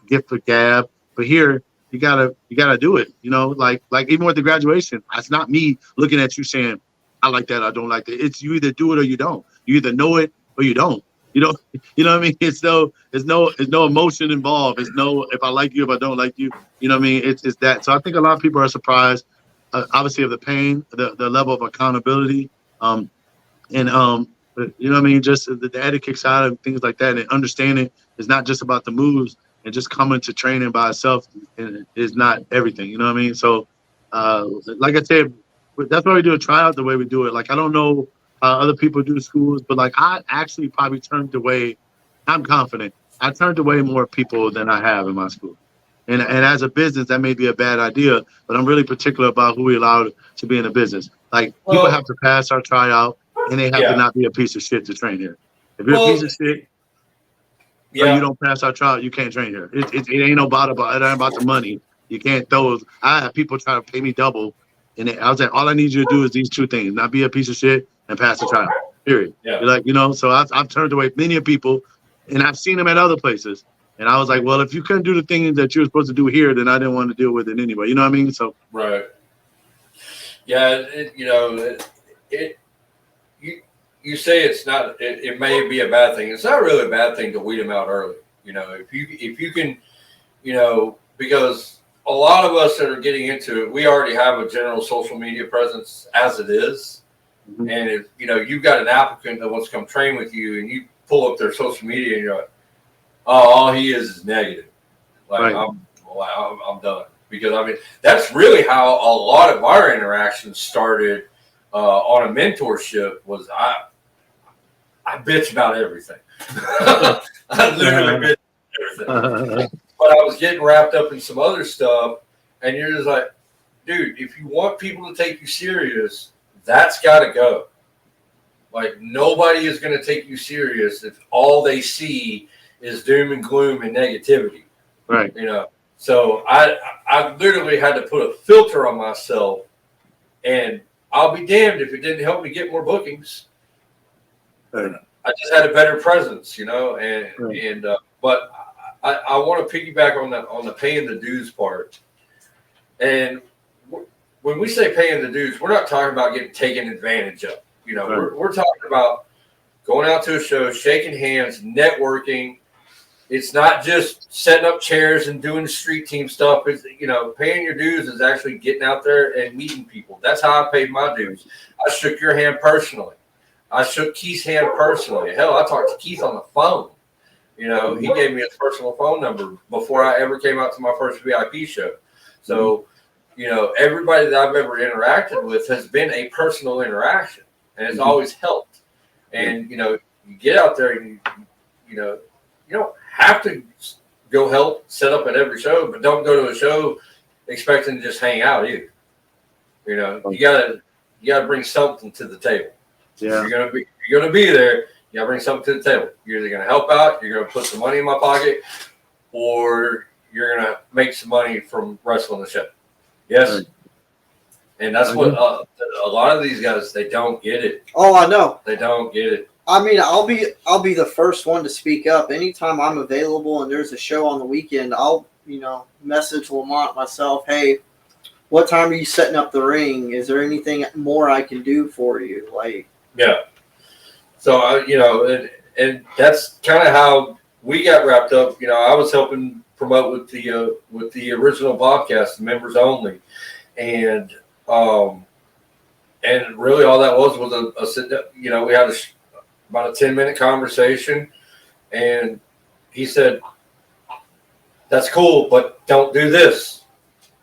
gift for gab. But here, you gotta do it. Like even with the graduation, it's not me looking at you saying, I like that, I don't like that. It's you either do it or you don't. You either know it or you don't. You know what I mean? It's no emotion involved. It's no if I like you, if I don't like you. You know what I mean? It's that. So I think a lot of people are surprised, obviously, of the pain, the level of accountability. And you know what I mean, just the etiquette side of things like that, and understanding is not just about the moves, and just coming to training by itself is not everything. You know what I mean? So, like I said, that's why we do a tryout the way we do it. Like I don't know how other people do schools, but like I actually probably turned away. I'm confident. I turned away more people than I have in my school. And as a business, that may be a bad idea, but I'm really particular about who we allow to be in the business. Like people have to pass our tryout, and they have to not be a piece of shit to train here. If you're a piece of shit, or you don't pass our tryout, you can't train here. It ain't it ain't about the money. You can't throw. I have people try to pay me double, and I was like, all I need you to do is these two things: not be a piece of shit and pass the tryout. Period. Yeah. You're like, you know. So I've turned away many people, and I've seen them at other places. And I was like, well, if you couldn't do the thing that you were supposed to do here, then I didn't want to deal with it anyway. You know what I mean? So right. Yeah, you say it's not. It may be a bad thing. It's not really a bad thing to weed them out early. You know, if you can, you know, because a lot of us that are getting into it, we already have a general social media presence as it is. Mm-hmm. And if you know you've got an applicant that wants to come train with you, and you pull up their social media, and you're like, oh, all he is negative. Like right. I'm done. Because I mean, that's really how a lot of our interactions started on a mentorship. Was I bitch about everything. I literally bitch about everything. But I was getting wrapped up in some other stuff, and you're just like, dude, if you want people to take you serious, that's got to go. Like nobody is going to take you serious if all they see is doom and gloom and negativity. Right. You know, so I literally had to put a filter on myself, and I'll be damned if it didn't help me get more bookings. Right. I just had a better presence, you know, and but I want to piggyback on the paying the dues part. And when we say paying the dues, we're not talking about getting taken advantage of. You know, right. we're talking about going out to a show, shaking hands, networking. It's not just setting up chairs and doing street team stuff. It's, you know, paying your dues is actually getting out there and meeting people. That's how I paid my dues. I shook your hand personally. I shook Keith's hand personally. Hell, I talked to Keith on the phone. You know, he gave me his personal phone number before I ever came out to my first VIP show. So, you know, everybody that I've ever interacted with has been a personal interaction, and it's always helped. And, you know, you get out there and, you know, you don't have to go help set up at every show, but don't go to a show expecting to just hang out either. You know, you gotta bring something to the table. Yeah. You're gonna be there. You gotta bring something to the table. You're either gonna help out, you're gonna put some money in my pocket, or you're gonna make some money from wrestling the show. Yes. Right. And that's what a lot of these guys, they don't get it. Oh, I know. They don't get it. I mean, I'll be the first one to speak up. Anytime I'm available and there's a show on the weekend, I'll, you know, message Lamont myself, hey, what time are you setting up the ring? Is there anything more I can do for you? Like, yeah. So, you know, and that's kind of how we got wrapped up. You know, I was helping promote with the original podcast, the members only. And really all that was a sit down. You know, we had about a 10-minute conversation, and he said, that's cool, but don't do this.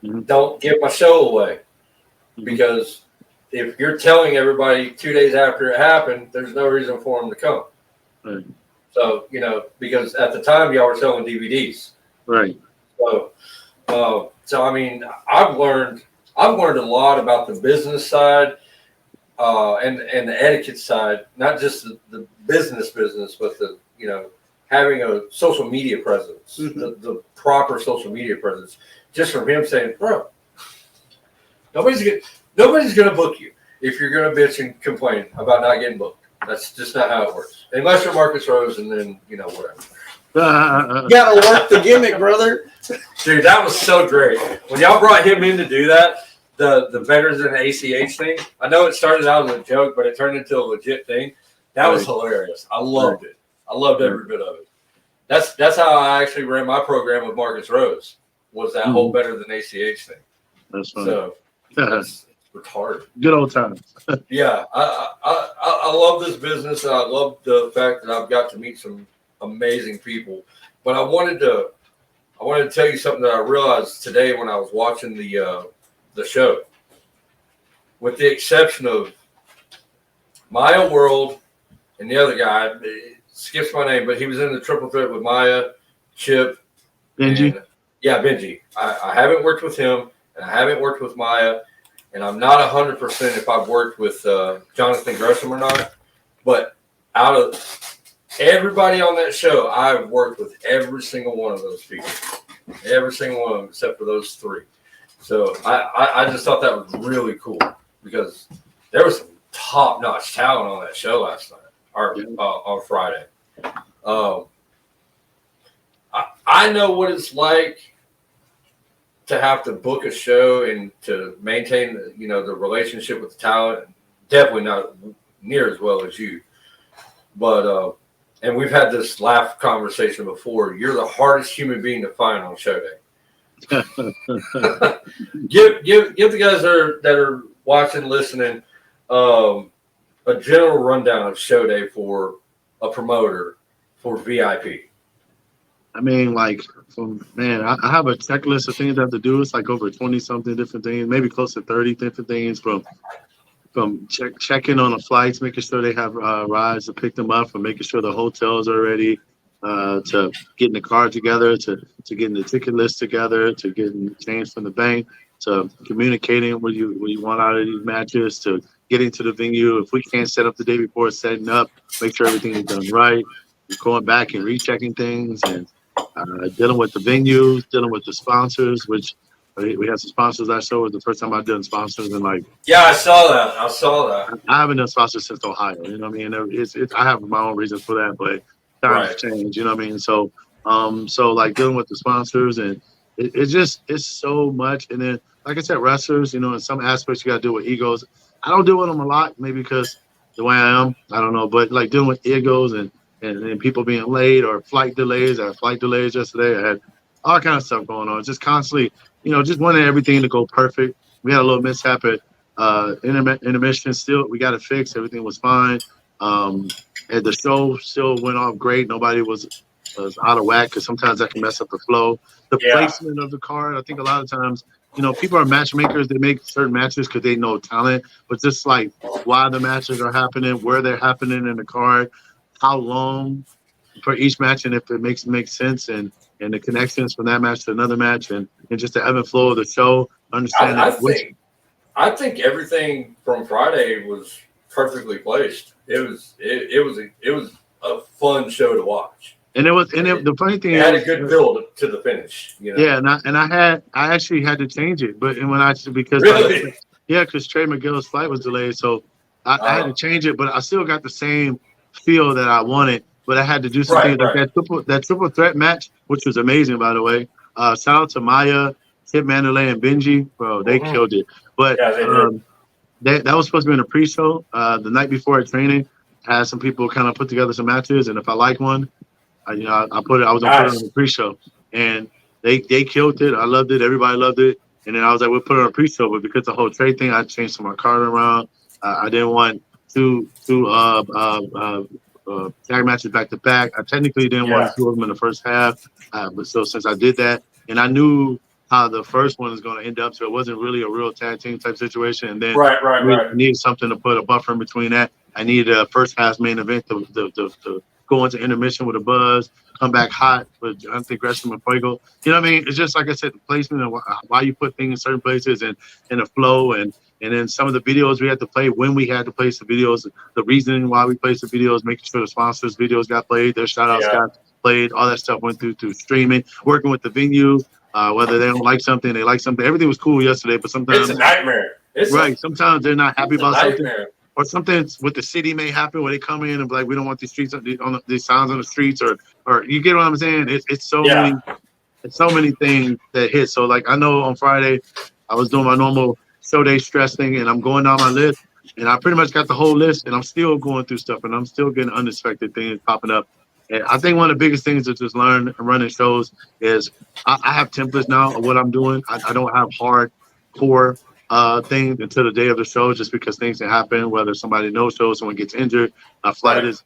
Mm-hmm. Don't give my show away. Mm-hmm. Because if you're telling everybody 2 days after it happened, there's no reason for them to come. Right. So, you know, because at the time y'all were selling DVDs. Right. So I mean, I've learned a lot about the business side and the etiquette side, not just the business, but the, you know, having a social media presence, mm-hmm. the proper social media presence. Just from him saying, bro, nobody's gonna book you if you're gonna bitch and complain about not getting booked. That's just not how it works. Unless you're Marcus Rose, and then, you know, whatever. You gotta work the gimmick, brother. Dude, that was so great. When y'all brought him in to do that, the Veterans and ACH thing, I know it started out as a joke, but it turned into a legit thing. That was hilarious. I loved it. I loved every bit of it. That's how I actually ran my program with Marcus Rose, was that whole Better Than ACH thing. That's funny. So retarded. Good old times. Yeah, I love this business, and I love the fact that I've got to meet some amazing people. But I wanted to tell you something that I realized today when I was watching the show. With the exception of Maya World and the other guy, it skips my name, but he was in the triple threat with Maya, Chip, Benji. and Benji. I haven't worked with him, and I haven't worked with Maya, and I'm not 100% if I've worked with Jonathan Gresham or not. But out of everybody on that show, I've worked with every single one of those people, every single one of them except for those three. So I just thought that was really cool because there was some top-notch talent on that show last night or on Friday. I know what it's like to have to book a show and to maintain, the relationship with the talent. Definitely not near as well as you, but and we've had this laugh conversation before. You're the hardest human being to find on show day. give the guys that are watching, listening, a general rundown of show day for a promoter for VIP. I mean, like, I have a checklist of things I have to do. It's like over 20-something different things, maybe close to 30 different things from checking on the flights, making sure they have rides to pick them up, from making sure the hotels are ready, to getting the car together, to getting the ticket list together, to getting change from the bank, to communicating what you want out of these matches, to getting to the venue. If we can't set up the day before, setting up, make sure everything is done right, going back and rechecking things, and dealing with the venues, dealing with the sponsors, which we had some sponsors that show. It was the first time I've done sponsors in like. Yeah, I saw that. I haven't done sponsors since Ohio. You know what I mean? I have my own reasons for that, but times change. You know what I mean? So like dealing with the sponsors, and it's so much. And then, like I said, wrestlers, in some aspects you got to deal with egos. I don't deal with them a lot, maybe because the way I am, I don't know. But like dealing with egos and people being late or flight delays. I had flight delays yesterday. I had all kind of stuff going on. Just constantly, just wanting everything to go perfect. We had a little mishap at intermission. Still, we got it fixed. Everything was fine. And the show still went off great. Nobody was out of whack because sometimes that can mess up the flow. The placement of the card, I think a lot of times, people are matchmakers. They make certain matches because they know talent, but just like why the matches are happening, where they're happening in the card, how long for each match, and if it makes sense, and the connections from that match to another match, and just the ebb and flow of the show. Understanding. I think everything from Friday was perfectly placed. It was a fun show to watch. And the funny thing had a good build to the finish. Yeah, and I actually had to change it, because Trey McGill's flight was delayed, so I had to change it, but I still got the same feel that I wanted, but I had to do something that triple threat match, which was amazing, by the way. Shout out to Maya, Tip Mandalay, and Benji. Bro, they killed it. But that was supposed to be in a pre-show. The night before at training, I had some people kind of put together some matches, and if I like one, I was gonna put it on the pre-show, and they killed it. I loved it. Everybody loved it. And then I was like, we'll put it on a pre-show, but because the whole trade thing, I changed some of my card around. I didn't want two tag matches back to back. I technically didn't want two of them in the first half, but so since I did that, and I knew how the first one is going to end up, so it wasn't really a real tag team type situation. And then I needed something to put a buffer in between that. I needed a first half main event to go into intermission with a buzz, come back hot with Jonathan Gresham and Fuego. You know what I mean? It's just like I said, the placement and why you put things in certain places, and the flow, and then some of the videos we had to play, when we had to place the videos, the reasoning why we placed the videos, making sure the sponsors' videos got played, their shout-outs got played, all that stuff went through streaming, working with the venue, whether they don't like something, they like something. Everything was cool yesterday, but sometimes it's a nightmare. Sometimes they're not happy about something. Or something with the city may happen where they come in and be like, we don't want these streets these signs on the streets, or you get what I'm saying? It's so many things that hit. So like I know on Friday I was doing my normal show day stress thing, and I'm going down my list, and I pretty much got the whole list, and I'm still going through stuff, and I'm still getting unexpected things popping up. And I think one of the biggest things to just learn running shows is I have templates now of what I'm doing. I don't have hardcore thing until the day of the show, just because things can happen. Whether somebody no shows, someone gets injured, a flight is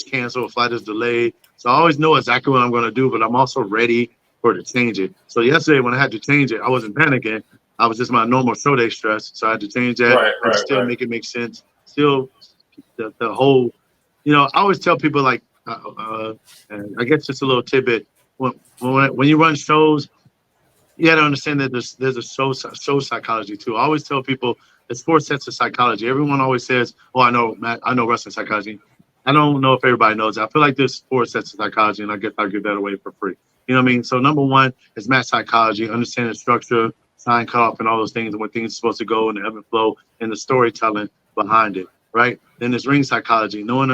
canceled, a flight is delayed. So I always know exactly what I'm going to do, but I'm also ready for it to change it. So yesterday when I had to change it, I wasn't panicking. I was just my normal show day stress. So I had to change that and still make it make sense. Still, the whole, I always tell people like, and I guess just a little tidbit. When you run shows, you got to understand that there's a show psychology too. I always tell people there's 4 sets of psychology. Everyone always says, "Oh, I know, Matt. I know wrestling psychology." I don't know if everybody knows that. I feel like there's 4 sets of psychology, and I guess I'll give that away for free. You know what I mean? So number 1 is match psychology, understanding structure, sign cutoff, and all those things, and when things are supposed to go, and the ebb and flow, and the storytelling behind it. Right? Then there's ring psychology, knowing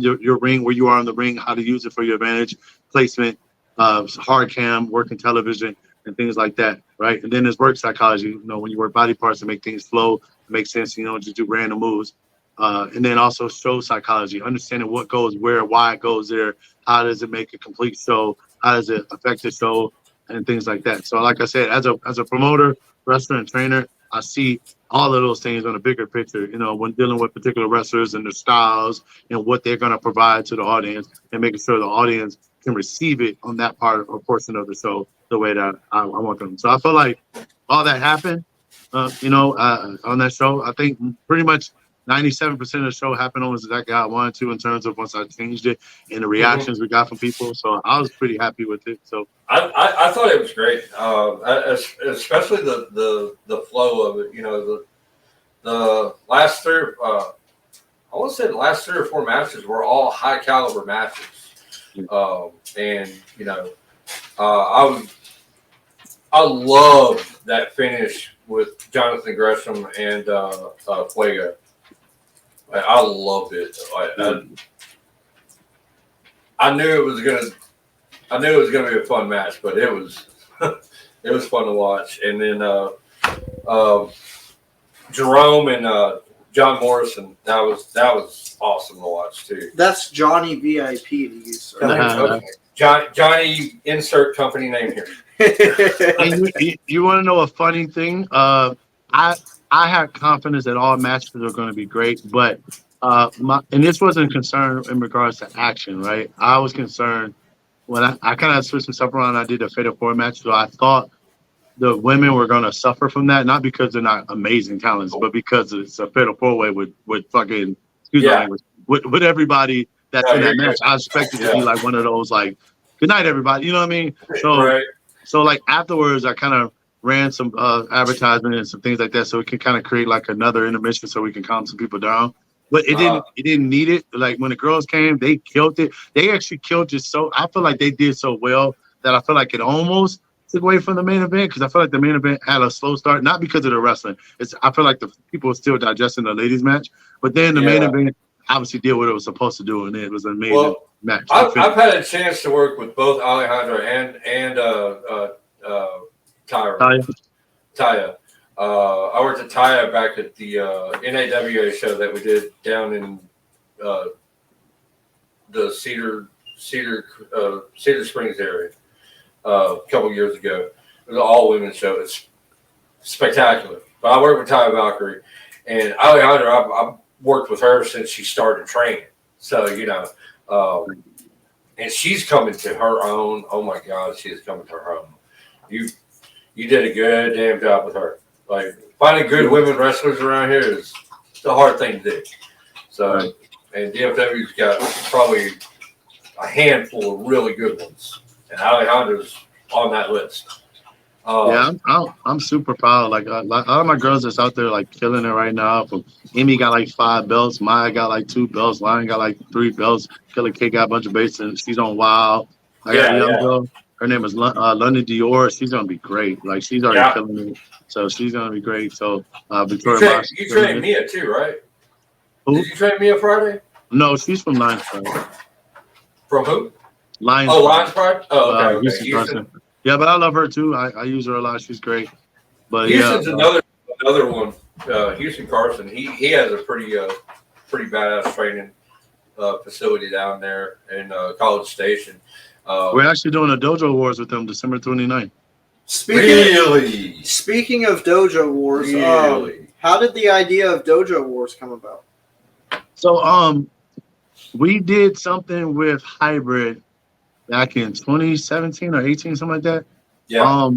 your ring, where you are in the ring, how to use it for your advantage, placement, hard cam, working television, and things like that, right? And then there's work psychology, when you work body parts to make things flow, to make sense, just do random moves. And then also show psychology, understanding what goes where, why it goes there, how does it make a complete show, how does it affect the show, and things like that. So like I said, as a promoter, wrestler, and trainer, I see all of those things on a bigger picture, when dealing with particular wrestlers and their styles and what they're going to provide to the audience, and making sure the audience can receive it on that part or portion of the show the way that I want them. So I feel like all that happened, on that show. I think pretty much 97% of the show happened on exactly how I wanted to, in terms of once I changed it and the reactions we got from people. So I was pretty happy with it. So I thought it was great, especially the flow of it. The last three, I want to say the last 3 or 4 matches were all high caliber matches, and I love that finish with Jonathan Gresham and Fuego. I loved it. I knew it was gonna be a fun match, but it was it was fun to watch. And then Jerome and John Morrison, that was awesome to watch too. That's Johnny VIP to use. Okay. Johnny, insert company name here. And you want to know a funny thing? I had confidence that all matches are going to be great, but and this wasn't concerned in regards to action, right? I was concerned when I kind of switched some stuff around. I did a Fatal 4 match, so I thought the women were going to suffer from that, not because they're not amazing talents, but because it's a Fatal 4-way with fucking with everybody that's in that match. I expected to be like one of those like, good night, everybody. You know what I mean? So so like afterwards, I kind of ran some advertisement and some things like that, so we can kind of create like another intermission, so we can calm some people down. But it didn't need it. Like when the girls came, they killed it. They actually killed it. So I feel like they did so well that I feel like it almost took away from the main event, because I feel like the main event had a slow start, not because of the wrestling. I feel like the people were still digesting the ladies match, but then the main event obviously did what it was supposed to do, and it was an amazing match. I've had a chance to work with both Alejandro and Taya. I worked at Taya back at the NAWA show that we did down in the Cedar Springs area a couple years ago. It was an all-women's show. It's spectacular. But I worked with Taya Valkyrie, and Alejandra, I've worked with her since she started training. So, and she's coming to her own. Oh, my God, she is coming to her own. You did a good damn job with her. Like, finding good women wrestlers around here is a hard thing to do. So, and DFW's got probably a handful of really good ones, and Alejandra's on that list. I'm super proud. Like a lot of my girls that's out there like killing it right now. From Amy got like 5 belts, Maya got like 2 belts, Lion got like 3 belts, Killer K got a bunch of bases, and she's on Wild. I got a young girl. Her name is London Dior. She's gonna be great. Like she's already killing it, so she's gonna be great. So Victoria, you trained Mia too, right? Who? Did you train Mia Friday? No, she's from Lions Pride. From who? Lions Pride. Oh, okay. Houston. Yeah, but I love her too. I use her a lot. She's great. But Houston's another one. Houston Carson. He has a pretty badass training facility down there in College Station. We're actually doing a dojo wars with them December 29th. Speaking of Dojo Wars, Really? how did the idea of Dojo Wars come about? So we did something with hybrid back in 2017 or 18, something like that. Yeah.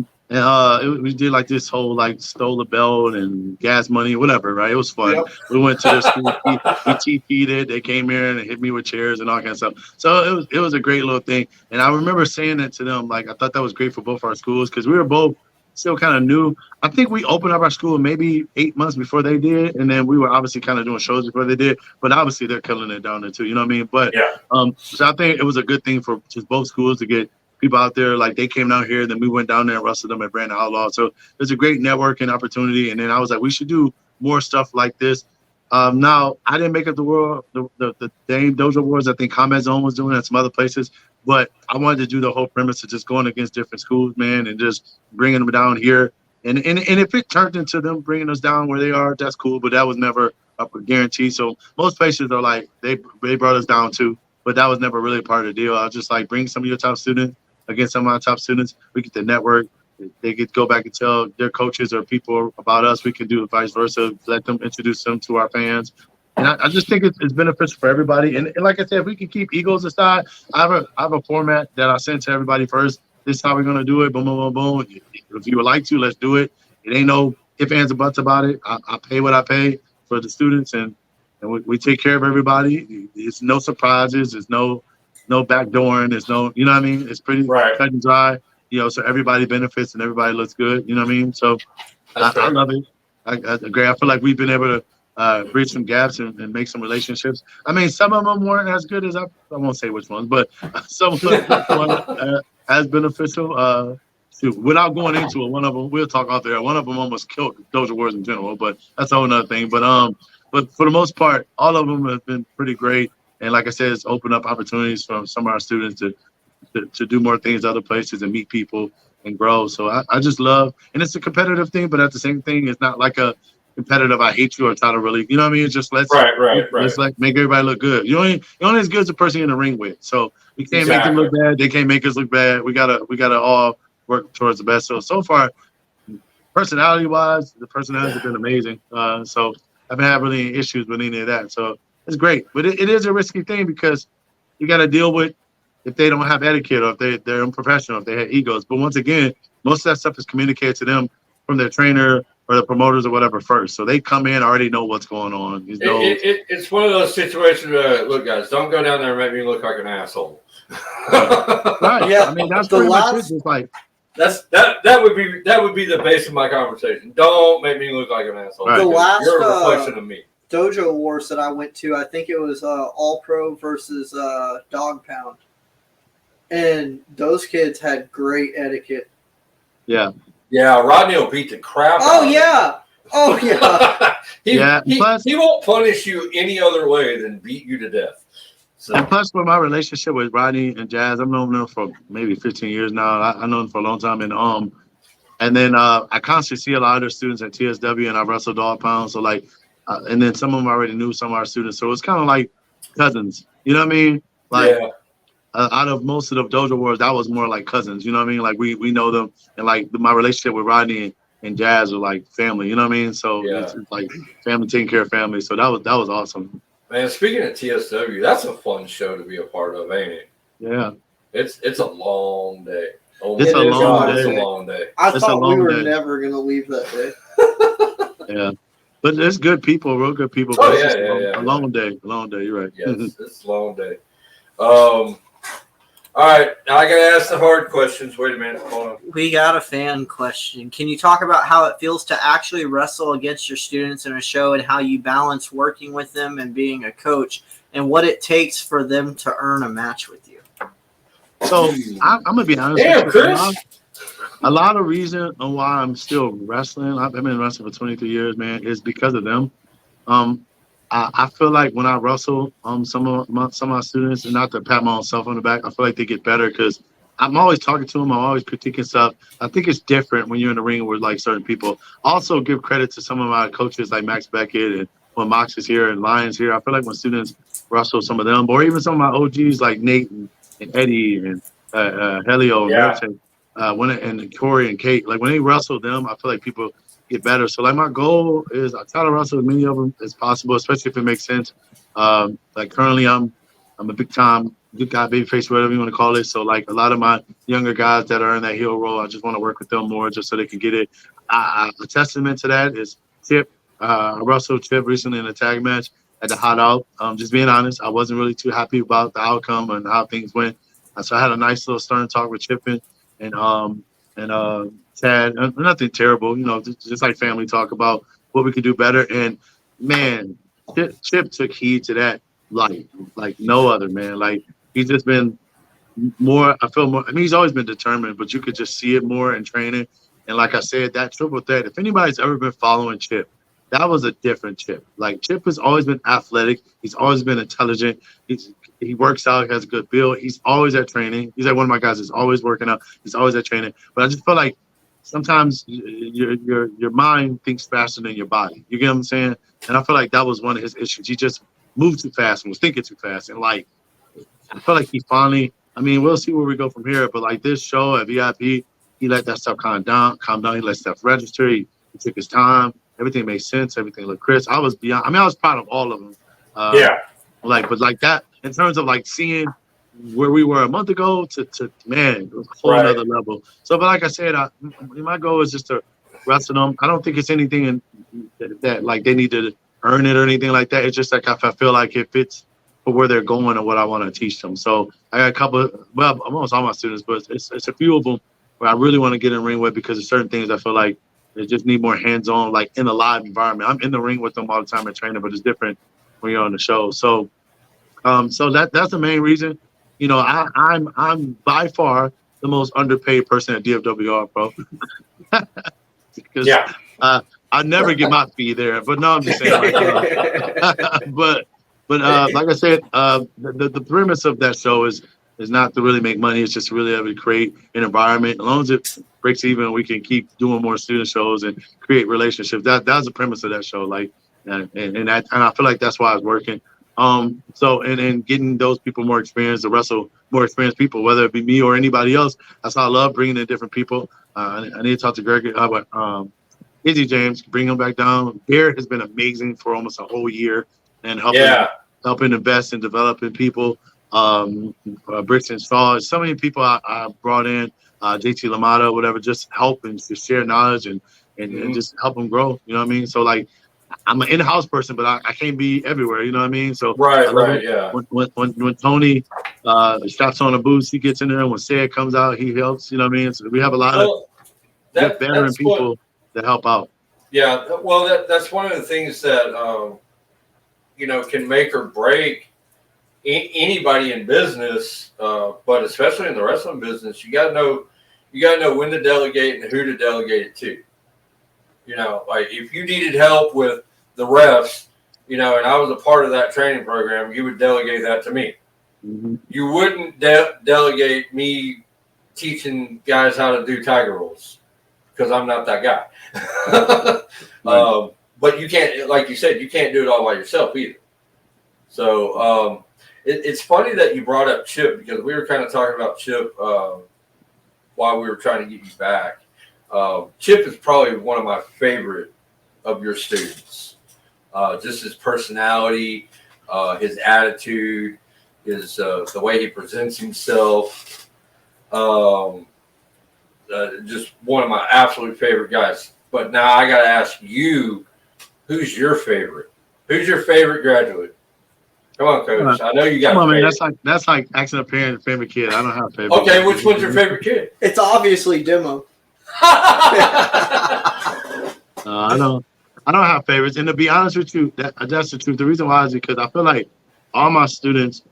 We did like this whole like stole the belt and gas money, whatever, right? It was fun. Yep. We went to their school, we TP'd it. They came here and hit me with chairs and all kind of stuff. So it was a great little thing. And I remember saying that to them, like I thought that was great for both our schools because we were both still kind of new. I think we opened up our school maybe 8 months before they did, and then we were obviously kind of doing shows before they did. But obviously they're killing it down there too. You know what I mean? But Yeah. so I think it was a good thing for just both schools to get people out there. Like they came down here, then we went down there and wrestled them at Brandon Outlaw. So there's a great networking opportunity. And then I was like, we should do more stuff like this. Now I didn't make up the Dame Dojo Wars. I think Combat Zone was doing it at some other places, but I wanted to do the whole premise of just going against different schools, man, and just bringing them down here. And if it turned into them bringing us down where they are, that's cool. But that was never a guarantee. So most places are like, they brought us down too, but that was never really a part of the deal. I was just like, bring some of your top students against some of our top students. We get the network. They get to go back and tell their coaches or people about us. We can do vice versa, let them introduce them to our fans. And I just think it's beneficial for everybody. And like I said, if we can keep egos aside, I have a format that I send to everybody first. This is how we're going to do it. Boom, boom, boom, boom. If you would like to, let's do it. It ain't no ifs, ands, or buts about it. I pay what I pay for the students, and we take care of everybody. It's no surprises. There's no backdooring. There's no, you know what I mean? It's pretty cut and dry, so everybody benefits and everybody looks good. You know what I mean? So I love it. I agree. I feel like we've been able to bridge some gaps and make some relationships. I mean, some of them weren't as good as I won't say which ones, but some of them weren't as beneficial. Without going into it, one of them, we'll talk out there. One of them almost killed Dojo Wars in general, but that's a whole nother thing. But for the most part, all of them have been pretty great. And like I said, it's opened up opportunities for some of our students to do more things other places and meet people and grow. So I just love, and it's a competitive thing, but at the same thing, it's not like a competitive, I hate you or try to really, you know what I mean? It's just let's like make everybody look good. You're only as good as the person in the ring with. So we can't make them look bad. They can't make us look bad. We gotta all work towards the best. So far, personality wise, the personalities have been amazing. So I haven't had really any issues with any of that. So it's great. But it is a risky thing because you got to deal with if they don't have etiquette or if they're unprofessional, if they have egos. But once again, most of that stuff is communicated to them from their trainer or the promoters or whatever first. So they come in, already know what's going on. It's one of those situations where, look, guys, don't go down there and make me look like an asshole. Right. Yeah. I mean, that's pretty much it. It's like, that would be the base of my conversation. Don't make me look like an asshole. Right. The last you're a reflection of me. Dojo Wars that I went to, I think it was All Pro versus Dog Pound, and those kids had great etiquette. Yeah. Yeah, Rodney will beat the crap out of yeah. Oh yeah. He won't punish you any other way than beat you to death. So. And plus, with my relationship with Rodney and Jazz, I've known them for maybe 15 years now. I know them for a long time. And then I constantly see a lot of their students at TSW, and I wrestle Dog Pound. So like, and then some of them already knew some of our students. So it's kind of like cousins. You know what I mean? Like out of most of the Dojo Wars, that was more like cousins. You know what I mean? Like we know them, and like my relationship with Rodney and Jazz are like family. You know what I mean? So it's like family taking care of family. So that was awesome. Man, speaking of TSW, that's a fun show to be a part of, ain't it? Yeah. It's a long day. It's a long day. I thought we were never going to leave that day. Yeah. But it's good people, real good people. Oh, A long day. You're right. Yes, it's a long day. All right, now I gotta ask the hard questions. Wait a minute, hold on. We got a fan question. Can you talk about how it feels to actually wrestle against your students in a show and how you balance working with them and being a coach and what it takes for them to earn a match with you? So I'm gonna be honest with you. Chris. A lot of reason on why I'm still wrestling, I've been wrestling for 23 years, man, is because of them. I feel like when I wrestle some of my students, and not to pat my own self on the back, I feel like they get better because I'm always talking to them. I'm always critiquing stuff. I think it's different when you're in the ring with like certain people. Also give credit to some of my coaches like Max Beckett and when Mox is here and Lyons here. I feel like when students wrestle some of them, or even some of my OGs like Nate and Eddie and Helio and Merchant, and Corey and Kate, like when they wrestle them, I feel like people get better. So like my goal is I try to wrestle as many of them as possible, especially if it makes sense. Like currently I'm a big time good guy, babyface, whatever you want to call it. So like a lot of my younger guys that are in that heel role, I just want to work with them more just so they can get it. A testament to that is Chip. I wrestled Chip recently in a tag match at the Hot Out. Just being honest, I wasn't really too happy about the outcome and how things went. So I had a nice little stern talk with Chip and Tad. Nothing terrible, just like family talk about what we could do better. And man, Chip took heed to that like no other, man. Like he's just been more. I feel more. I mean, he's always been determined, but you could just see it more in training. And like I said, that triple threat. If anybody's ever been following Chip, that was a different Chip. Like Chip has always been athletic. He's always been intelligent. He works out. He has a good build. He's always at training. He's like one of my guys that's always working out. He's always at training. But I just feel like sometimes your mind thinks faster than your body. You get what I'm saying? And I feel like that was one of his issues. He just moved too fast and was thinking too fast. And like, I feel like he finally. I mean, we'll see where we go from here. But like this show at VIP, he let that stuff calm down. He let stuff register. He took his time. Everything made sense. Everything looked crisp. I was proud of all of them. But like that, in terms of like seeing where we were a month ago to man, it was a whole other level. So, but like I said, my goal is just to wrestle them. I don't think it's anything that like they need to earn it or anything like that. It's just like I feel like it fits for where they're going and what I want to teach them. So I got a couple. Well, almost all my students, but it's a few of them where I really want to get in the ring with because there's certain things I feel like they just need more hands-on, like in a live environment. I'm in the ring with them all the time at training, but it's different when you're on the show. So, that's the main reason. I'm by far the most underpaid person at DFW ALL PRO. Because I never get my fee there. But no, I'm just saying. But like I said, the premise of that show is not to really make money. It's just really to create an environment. As long as it breaks even, we can keep doing more student shows and create relationships. That's the premise of that show. Like, and I feel like that's why it's working. So getting those people more experience, to wrestle more experienced people, whether it be me or anybody else. That's how I love bringing in different people. I need to talk to Greg about Izzy James, bring him back down. Bear has been amazing for almost a whole year and helping invest and developing people. Bricks and Saw. So many people I brought in, JT Lamata, whatever, just help and to share knowledge and just help them grow. You know what I mean? So like, I'm an in-house person, but I can't be everywhere. You know what I mean? So yeah. When Tony straps on the boots, he gets in there. When Sid comes out, he helps. You know what I mean? So we have a lot of veteran people that help out. Yeah, well, that's one of the things that can make or break anybody in business, but especially in the wrestling business. You gotta know when to delegate and who to delegate it to. Like if you needed help with the refs, and I was a part of that training program, you would delegate that to me. Mm-hmm. You wouldn't delegate me teaching guys how to do tiger rolls because I'm not that guy. Right. But you can't, like you said, you can't do it all by yourself either. So it's funny that you brought up Chip because we were kind of talking about Chip while we were trying to get you back. Chip is probably one of my favorite of your students. Just his personality, his attitude, his the way he presents himself. Just one of my absolute favorite guys. But now I got to ask you, who's your favorite? Who's your favorite graduate? Come on, Coach. I know you got. Come on, man. That's like asking a parent a favorite kid. I don't have a favorite. Okay, which one's your favorite kid? It's obviously Demo. I don't have favorites, and to be honest with you, that's the truth. The reason why is because I feel like all my students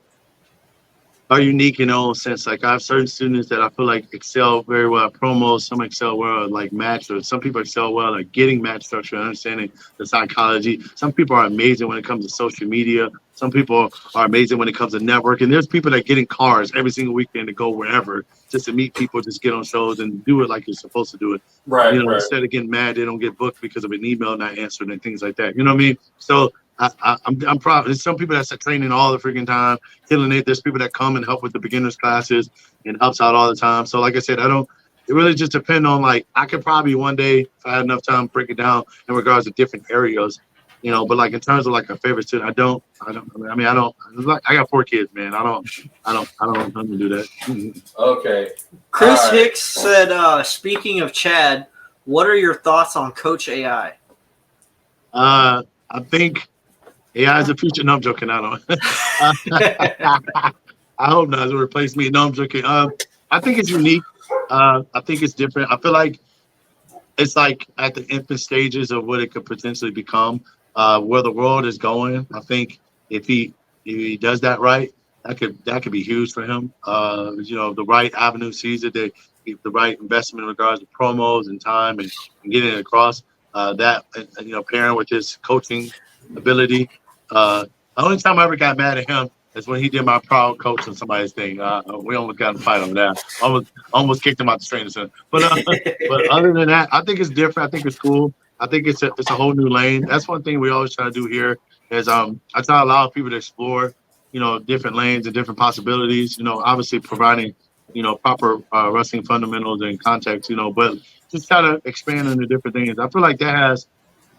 are unique in their own sense. Like I have certain students that I feel like excel very well at promos. Some excel well at like match, or some people excel well at getting match structure and understanding the psychology. Some people are amazing when it comes to social media. Some people are amazing when it comes to networking. There's people that get in cars every single weekend to go wherever just to meet people, just get on shows and do it like you're supposed to do it. Right. Instead of getting mad, they don't get booked because of an email not answered and things like that. You know what I mean? So I'm proud. There's some people that's training all the freaking time, killing it. There's people that come and help with the beginners classes and helps out all the time. So like I said, I don't it really just depends on like I could probably one day, if I had enough time, break it down in regards to different areas, you know. But like in terms of like a favorite student, I don't. I don't. Like I got 4 kids, man. I don't do that. Okay. Chris Hicks said, speaking of Chad, what are your thoughts on Coach AI? I think AI is the future. No, I'm joking. I don't. I hope not. It'll replace me. No, I'm joking. I think it's unique. I think it's different. I feel like it's like at the infant stages of what it could potentially become, where the world is going. I think if he does that right, that could be huge for him. You know, the right avenue sees it, the right investment in regards to promos and time and getting it across. That you know, pairing with his coaching ability. The only time I ever got mad at him is when he did my proud coach on somebody's thing. We almost got in a fight on that. Almost kicked him out the training center. But other than that, I think it's different. I think it's cool. I think it's a whole new lane. That's one thing we always try to do here is I try to allow people to explore, you know, different lanes and different possibilities. You know, obviously providing, you know, proper wrestling fundamentals and context. You know, but just try to expand into different things. I feel like that has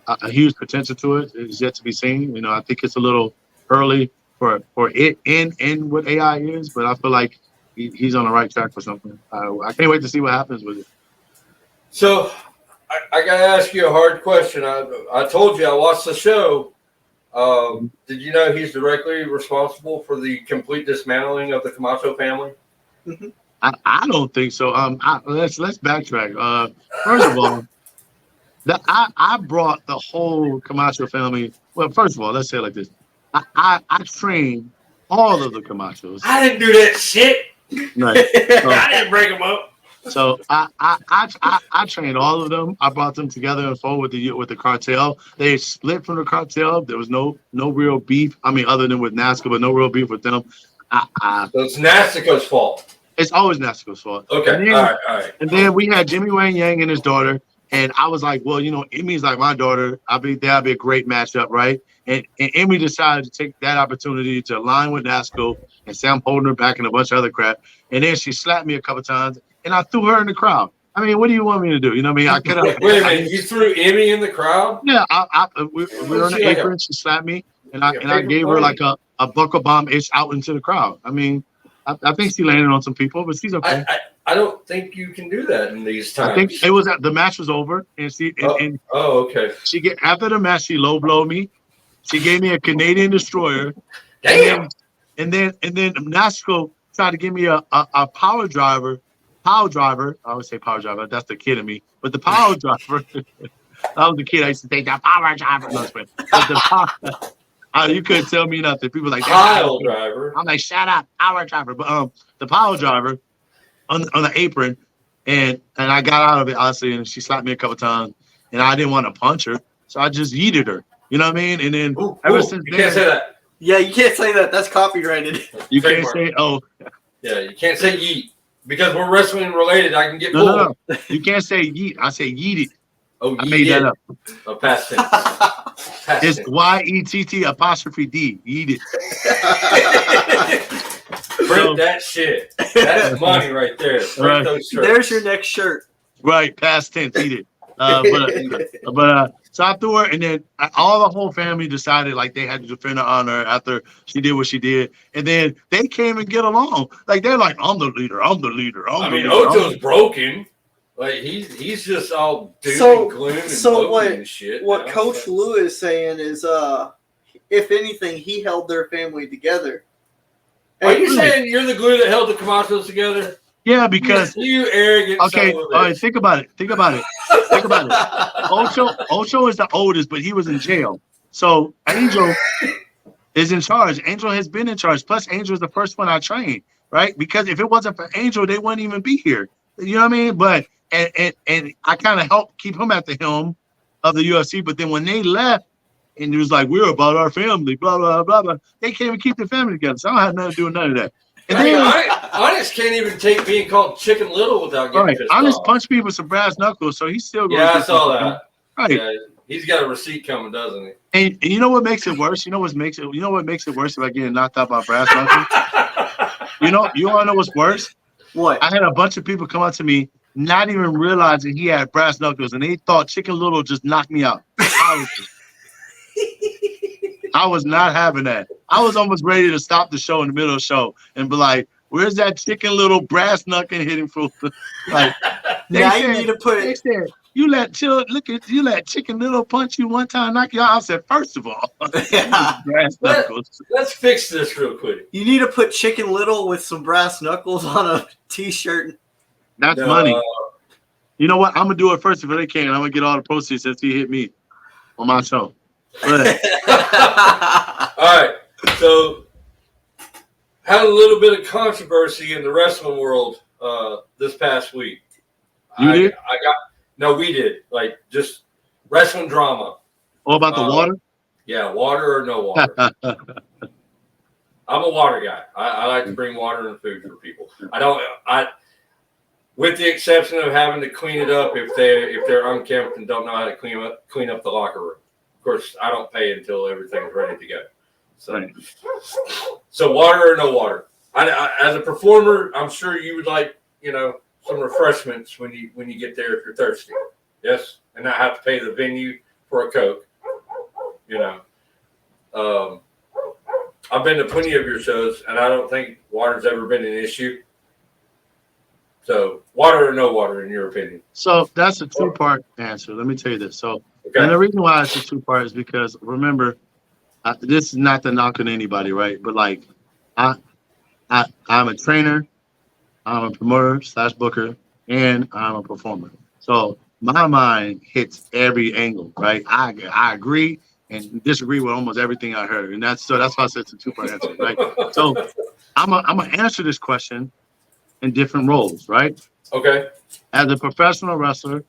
a huge potential to it. It's yet to be seen. You know, I think it's a little early for it in what AI is, but I feel like he's on the right track for something. I can't wait to see what happens with it. So I got to ask you a hard question. I told you I watched the show. Did you know he's directly responsible for the complete dismantling of the Camacho family? Mm-hmm. I don't think so. Let's backtrack. First of all, I brought the whole Camacho family. Well, first of all, let's say it like this. I trained all of the Camachos. I didn't do that shit. Right. So, I didn't break them up. So I trained all of them. I brought them together and forward with the cartel. They split from the cartel. There was no real beef. I mean, other than with NASCA, but no real beef with them. So it's NASCA's fault. It's always NASCA's fault. Okay. And then, all right. And then we had Jimmy Wang Yang and his daughter. And I was like, well, you know, Emmy's like my daughter. That'd be a great matchup, right? And Emmy decided to take that opportunity to align with NASCO and Sam holding her back and a bunch of other crap. And then she slapped me a couple times, and I threw her in the crowd. I mean, what do you want me to do? You know what I mean? I could have. Wait a minute, you threw Emmy in the crowd? Yeah, we were on the apron. She slapped me, and I gave her like a buckle bomb-ish out into the crowd. I mean, I think she landed on some people, but she's okay. I don't think you can do that in these times. I think it was the match was over, and okay. After the match, she low blowed me. She gave me a Canadian destroyer. Damn. And then NASCO tried to give me a power driver. I would say power driver. That's the kid in me. But the power driver, that was the kid I used to think that power driver. No, but the power, you couldn't tell me nothing. People like pile driver. I'm like, shut up, power driver. But the power driver on the apron, and I got out of it honestly, and she slapped me a couple times, and I didn't want to punch her, so I just yeeted her. You know what I mean? And then ever since you can't say that. Yeah, you can't say that. That's copyrighted. You can't say Yeah, you can't say yeet because we're wrestling related. I can get no. You can't say yeet. I say yeeted. Oh, I made that up. Oh, past tense. It's YETT''D. Yeeted. Print that shit. That's money right there. Print those shirts. There's your next shirt. Right, past tense, eat it. So I threw her, and then the whole family decided like they had to defend her honor after she did what she did, and then they came and get along. Like they're like, I'm the leader. I mean, Ocho's broken. Like he's just all doom and gloom and what shit. What Coach Lou is saying is, if anything, he held their family together. Are you saying you're the glue that held the Camachos together? Yeah, because you arrogant. Okay, all right. Think about it. Ocho is the oldest, but he was in jail. So Angel is in charge. Angel has been in charge. Plus, Angel is the first one I trained, right? Because if it wasn't for Angel, they wouldn't even be here. You know what I mean? But and I kind of helped keep him at the helm of the UFC. But then when they left, and it was like, we're about our family, blah, blah, blah, blah. They can't even keep their family together. So I don't have nothing to do with none of that. And Honest can't even take being called Chicken Little without getting pissed Honest off. punched me with some brass knuckles, so he's still going. Yeah, I saw that. Right. Yeah, he's got a receipt coming, doesn't he? And you know what makes it worse? You know what makes it worse if I get knocked out by brass knuckles? You want to know what's worse? What? I had a bunch of people come up to me not even realizing he had brass knuckles, and they thought Chicken Little just knocked me out. I was not having that. I was almost ready to stop the show in the middle of the show and be like, "Where's that Chicken Little brass knuckle hitting for?" Like now you need to put they it. said, you let Chicken Little punch you one time, knock you out. I said, first of all, brass knuckles. Let's fix this real quick. You need to put Chicken Little with some brass knuckles on a T-shirt. That's money. You know what? I'm gonna do it first if they can. I'm gonna get all the proceeds since he hit me on my show. All right. So had a little bit of controversy in the wrestling world this past week. You did? We did. Like just wrestling drama. Oh, about the water? Yeah, water or no water. I'm a water guy. I like to bring water and food for people. With the exception of having to clean it up if they're unkempt and don't know how to clean up the locker room. Of course, I don't pay until everything's ready to go. So water or no water. As a performer, I'm sure you would like, some refreshments when you get there if you're thirsty. Yes, and not have to pay the venue for a Coke. I've been to plenty of your shows, and I don't think water's ever been an issue. So, water or no water, in your opinion? So that's a two-part answer. Let me tell you this. So, okay. And the reason why it's a two-part is because remember, this is not to knock on anybody, right? But like, I'm a trainer, I'm a promoter / booker, and I'm a performer. So my mind hits every angle, right? I agree and disagree with almost everything I heard, and that's why I said it's a two-part answer, right? So I'm gonna answer this question in different roles, right? Okay. As a professional wrestler,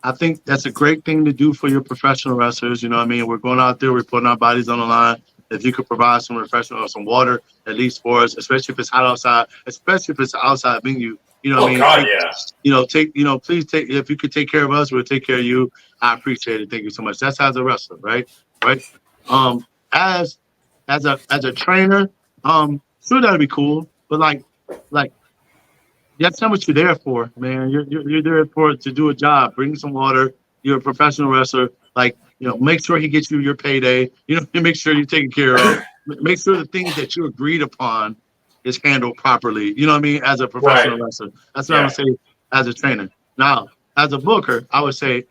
I think that's a great thing to do for your professional wrestlers. You know what I mean? We're going out there, we're putting our bodies on the line. If you could provide some refreshment or some water, at least for us, especially if it's hot outside, especially if it's an outside venue. You know what I mean? God, yeah. Please take, if you could take care of us, we'll take care of you. I appreciate it. Thank you so much. That's as a wrestler, right? Right. As a trainer, sure, that'd be cool. But like that's not what you're there for, man. You're there to do a job, bring some water. You're a professional wrestler. Like, make sure he gets you your payday. Make sure you're taken care of. Make sure the things that you agreed upon is handled properly. You know what I mean? As a professional wrestler. That's what I would say as a trainer. Now, as a booker, I would say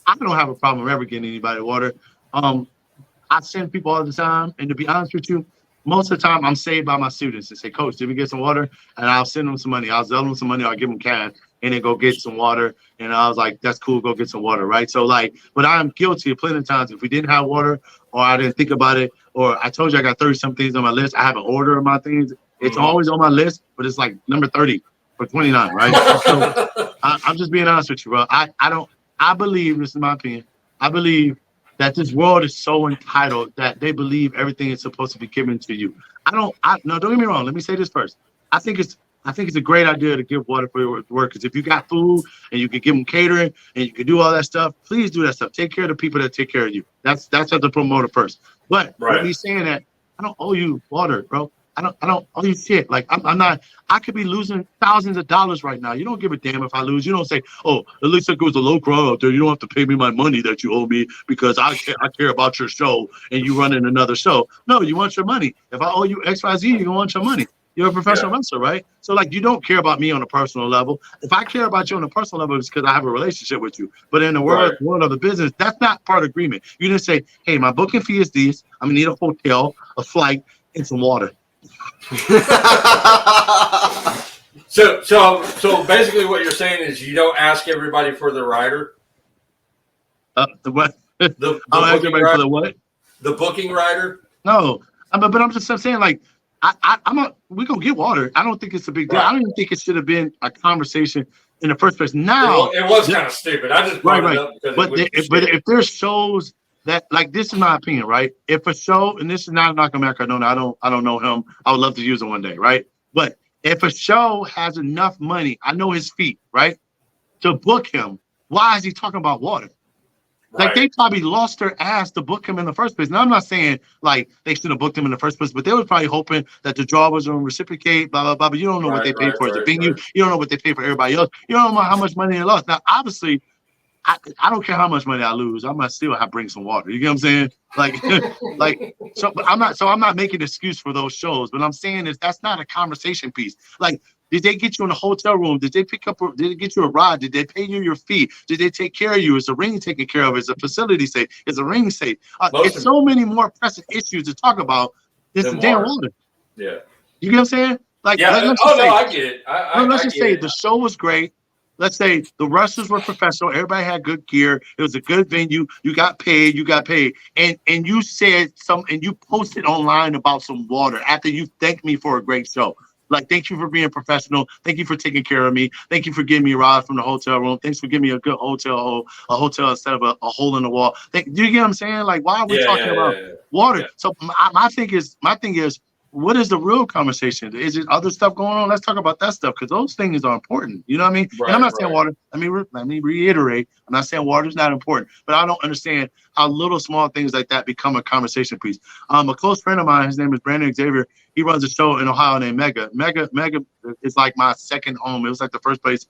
I don't have a problem ever getting anybody water. I send people all the time, and to be honest with you, most of the time I'm saved by my students and say, "Coach, did we get some water?" And I'll send them some money. I'll sell them some money. I'll give them cash and then go get some water. And I was like, "That's cool. Go get some water." Right. So but I'm guilty of plenty of times if we didn't have water or I didn't think about it, or I told you I got 30 some things on my list. I have an order of my things. It's always on my list, but it's like number 30 or 29. Right. So I'm just being honest with you, bro. I believe, this is my opinion, I believe that this world is so entitled that they believe everything is supposed to be given to you. No, don't get me wrong. Let me say this first. I think it's a great idea to give water for your workers. If you got food and you can give them catering and you can do all that stuff, please do that stuff. Take care of the people that take care of you. That's as a promoter first. But with me saying that, I don't owe you water, bro. I don't owe you shit. Like I'm not. I could be losing thousands of dollars right now. You don't give a damn if I lose. You don't say, "Oh, at least it goes a low crowd out there. You don't have to pay me my money that you owe me because I care about your show and you running another show." No, you want your money. If I owe you XYZ, you're gonna want your money. You're a professional wrestler, right? So you don't care about me on a personal level. If I care about you on a personal level, it's because I have a relationship with you. But in the world of the business, that's not part of agreement. You just say, "Hey, my booking fee is this. I'm gonna need a hotel, a flight, and some water." So basically what you're saying is you don't ask everybody for the rider? The what? The I'll ask everybody for the what? The booking rider? No. But I'm just saying, we're gonna get water. I don't think it's a big deal. I don't even think it should have been a conversation in the first place. Now it was kind of stupid. I just brought it up because but if there's shows that, this is my opinion, right? If a show, and this is not knocking Mac Cardona, I don't know him. I would love to use him one day, right? But if a show has enough money, I know his feet, right, to book him, why is he talking about water? Like they probably lost their ass to book him in the first place. Now I'm not saying like they should have booked him in the first place, but they were probably hoping that the draw was going to reciprocate, blah blah blah. But you don't know what they paid for the venue. You don't know what they paid for everybody else. You don't know how much money they lost. Now, obviously, I don't care how much money I lose. I might still have bring some water. You get what I'm saying? Like, but I'm not making an excuse for those shows. But I'm saying is that's not a conversation piece. Like, did they get you in a hotel room? Did they did they get you a ride? Did they pay you your fee? Did they take care of you? Is the ring taken care of? Is the facility safe? Is the ring safe? It's so many more pressing issues to talk about than the damn water. Yeah. You get what I'm saying? Like, yeah. I get it. Let's just say the show was great. Let's say the wrestlers were professional. Everybody had good gear. It was a good venue. You got paid. And you said and you posted online about some water after you thanked me for a great show. Like, thank you for being professional. Thank you for taking care of me. Thank you for giving me a ride from the hotel room. Thanks for giving me a good hotel instead of a hole in the wall. Do you get what I'm saying? Like, why are we talking about water? Yeah. So my thing is, what is the real conversation? Is it other stuff going on? Let's talk about that stuff because those things are important. You know what I mean? Right, and I'm not saying water. Let me reiterate. I'm not saying water is not important, but I don't understand how little small things like that become a conversation piece. A close friend of mine, his name is Brandon Xavier. He runs a show in Ohio named Mega. Mega is like my second home. It was like the first place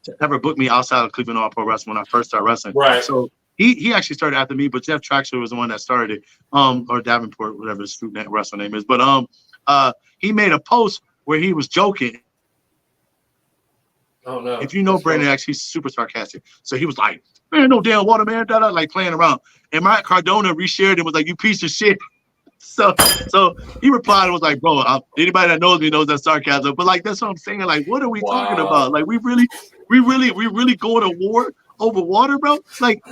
to ever book me outside of Cleveland All Pro Wrestling when I first started wrestling. Right. So he actually started after me, but Jeff Traxler was the one that started it. Or Davenport, whatever his student wrestling name is. But he made a post where he was joking. Oh no! If you know Brandon, actually, he's super sarcastic. So he was like, "Man, no damn water, man!" Like playing around. And Matt Cardona reshared it, was like, "You piece of shit." So he replied and was like, "Bro, anybody that knows me knows that's sarcasm." But like, that's what I'm saying. Like, what are we talking about? Like, we really going to war over water, bro? Like,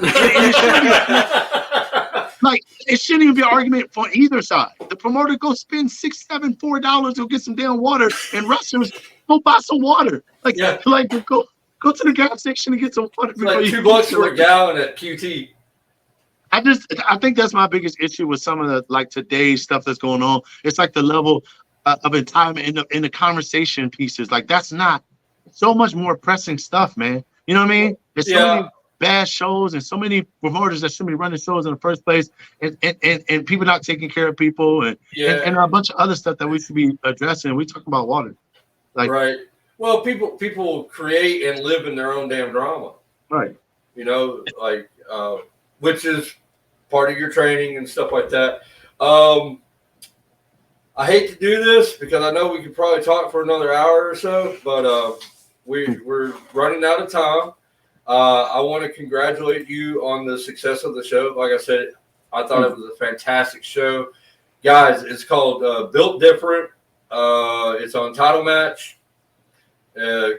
it shouldn't even be an argument for either side. The promoter go spend $6, $7, $4 to get some damn water, and wrestlers go buy some water. Like go to the gas station and get some water. It's like $2 for a gallon at QT. I think that's my biggest issue with some of the like today's stuff that's going on. It's like the level of entitlement in the conversation pieces. Like that's not so much more pressing stuff, man. You know what I mean? It's so many bad shows and so many promoters that shouldn't be running shows in the first place, and people not taking care of people and a bunch of other stuff that we should be addressing. We talk about water, like right. Well, people create and live in their own damn drama, right? You know, like which is part of your training and stuff like that. I hate to do this because I know we could probably talk for another hour or so, but we're running out of time. I want to congratulate you on the success of the show. Like I said, I thought it was a fantastic show. Guys, it's called Built Different. It's on Title Match.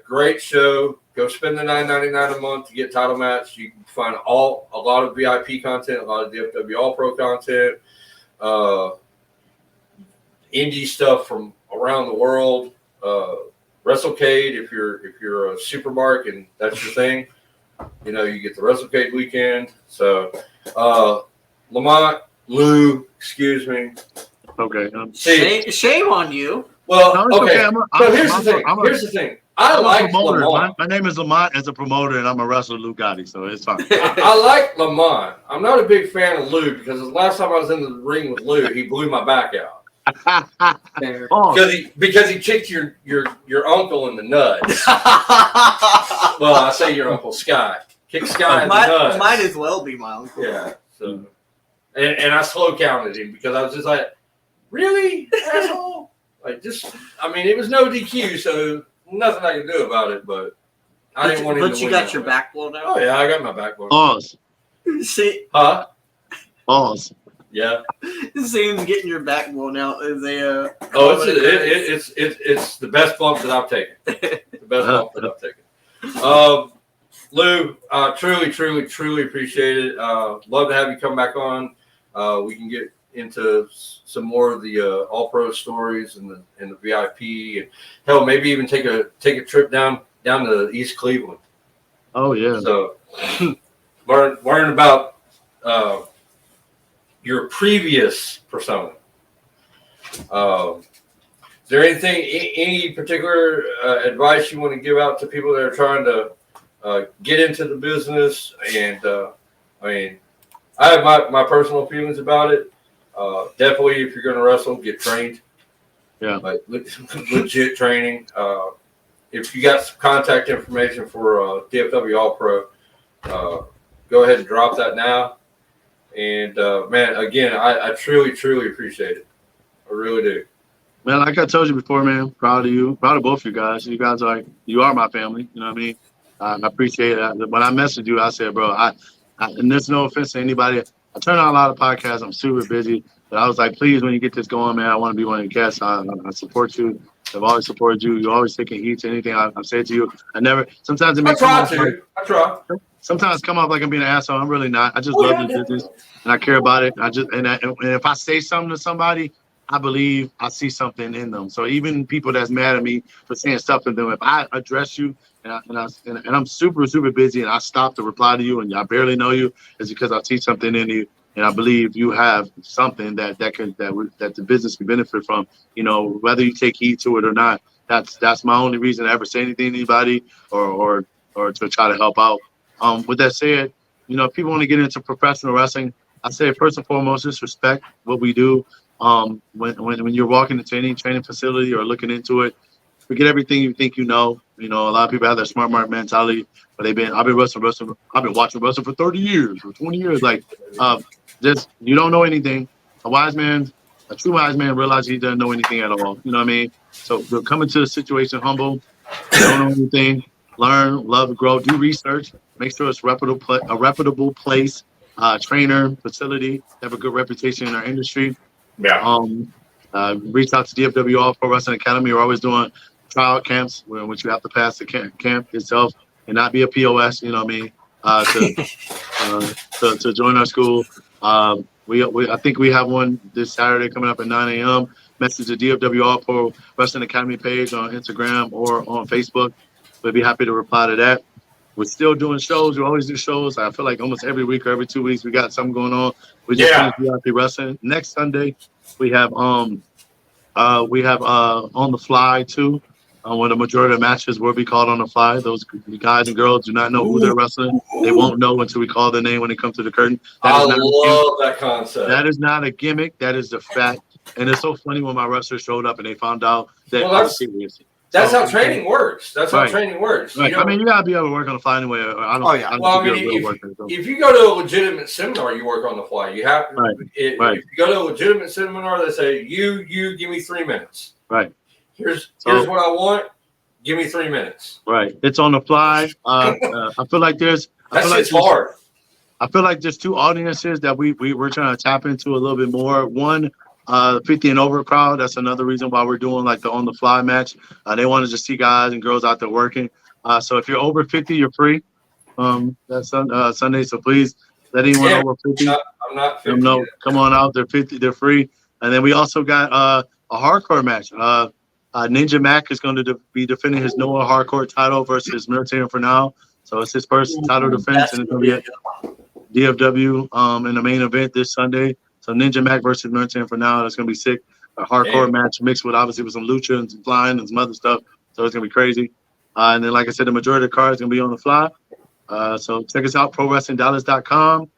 Great show. Go spend the $9.99 a month to get Title Match. You can find a lot of VIP content, a lot of DFW All Pro content, indie stuff from around the world. WrestleCade, if you're a supermark and that's your thing. You know, you get the WrestleCade weekend. So, Lou, excuse me. Okay. Shame on you. Well, okay. So here's the thing. I like Lamont. My name is Lamont as a promoter, and I'm a wrestler, Lou Gotti, so it's fine. I like Lamont. I'm not a big fan of Lou because the last time I was in the ring with Lou, he blew my back out. Because he kicked your uncle in the nuts. Well, I say your uncle Sky. Kick Sky in the nuts. Might as well be my uncle. Yeah. So, and I slow counted him because I was just like, really, asshole? Like it was no DQ, so nothing I could do about it. But I didn't want him to win. But you got your back blown out. Oh yeah, I got my back blown out. Pause. See? Huh? Pause. Yeah. It seems getting your back blown out is a. It's the best bump that I've taken. The best bump that I've taken. Lou, truly appreciate it. Love to have you come back on. We can get into some more of the All Pro stories and the VIP, and hell, maybe even take a trip down to East Cleveland. Oh yeah. So learn about your previous persona. Is there any particular advice you want to give out to people that are trying to get into the business? And I have my personal feelings about it. Definitely, if you're going to wrestle, get trained. Yeah. Like legit training. If you got some contact information for DFW All Pro, go ahead and drop that now. And man, again, I truly, truly appreciate it. I really do. Man, like I told you before, man, proud of you, proud of both you guys. You guys you are my family. You know what I mean? I appreciate that. When I messaged you, I said, bro, and there's no offense to anybody. I turn on a lot of podcasts. I'm super busy, but I was like, please, when you get this going, man, I want to be one of the guests. I support you. I've always supported you. You're always taking heed to anything I've said to you. Sometimes it makes I try. Sometimes come off like I'm being an asshole. I'm really not. I just love the business and I care about it. And if I say something to somebody, I believe I see something in them. So even people that's mad at me for saying stuff to them, if I address you and I'm super, super busy and I stop to reply to you and I barely know you, it's because I see something in you and I believe you have something that the business can benefit from. You know, whether you take heed to it or not. That's my only reason to ever say anything to anybody or to try to help out. With that said, you know, if people want to get into professional wrestling, I say first and foremost, just respect what we do. When you're walking into any training facility or looking into it, forget everything you think you know. You know, a lot of people have that smart mark mentality, but I've been watching wrestling for 30 years or 20 years. Like, just you don't know anything. A true wise man realizes he doesn't know anything at all. You know what I mean? So we're coming to the situation humble, don't know anything, learn, love, grow, do research, make sure it's a reputable place, trainer, facility, have a good reputation in our industry. Yeah. Reach out to DFW All Pro Wrestling Academy. We're always doing trial camps which you have to pass the camp itself and not be a POS. You know what I mean? To join our school. I think we have one this Saturday coming up at 9 a.m. Message the DFW All Pro Wrestling Academy page on Instagram or on Facebook. We'd be happy to reply to that. We're still doing shows. We always do shows. I feel like almost every week or every 2 weeks we got something going on. We just finished VIP wrestling. Next Sunday we have on the fly too. When the majority of matches will be called on the fly. Those guys and girls do not know who they're wrestling. They won't know until we call their name when they come to the curtain. I love that concept. That is not a gimmick. That is the fact. And it's so funny when my wrestlers showed up and they found out that I was serious. That's how training works. That's how training works. Right. I mean, you gotta be able to work on the fly anyway. If you go to a legitimate seminar, you work on the fly. You have to. If you go to a legitimate seminar, they say you give me 3 minutes. Right. Here's what I want. Give me 3 minutes. Right. It's on the fly. I feel like hard. I feel like there's two audiences that we're trying to tap into a little bit more. One, 50 and over crowd. That's another reason why we're doing like the on the fly match. They want to just see guys and girls out there working. So if you're over 50, you're free. That's Sunday. So please let anyone over 50. I'm not 50. No, come on out. They're 50. They're free. And then we also got a hardcore match. Ninja Mac is going to be defending his Noah hardcore title versus Military for now. So it's his first title defense, and it's going to be at DFW in the main event this Sunday. So Ninja Mac versus Military for now. That's going to be sick. A hardcore match mixed with obviously with some lucha and some flying and some other stuff. So it's going to be crazy. And then, like I said, the majority of the card is going to be on the fly. So check us out, ProWrestlingDallas.com.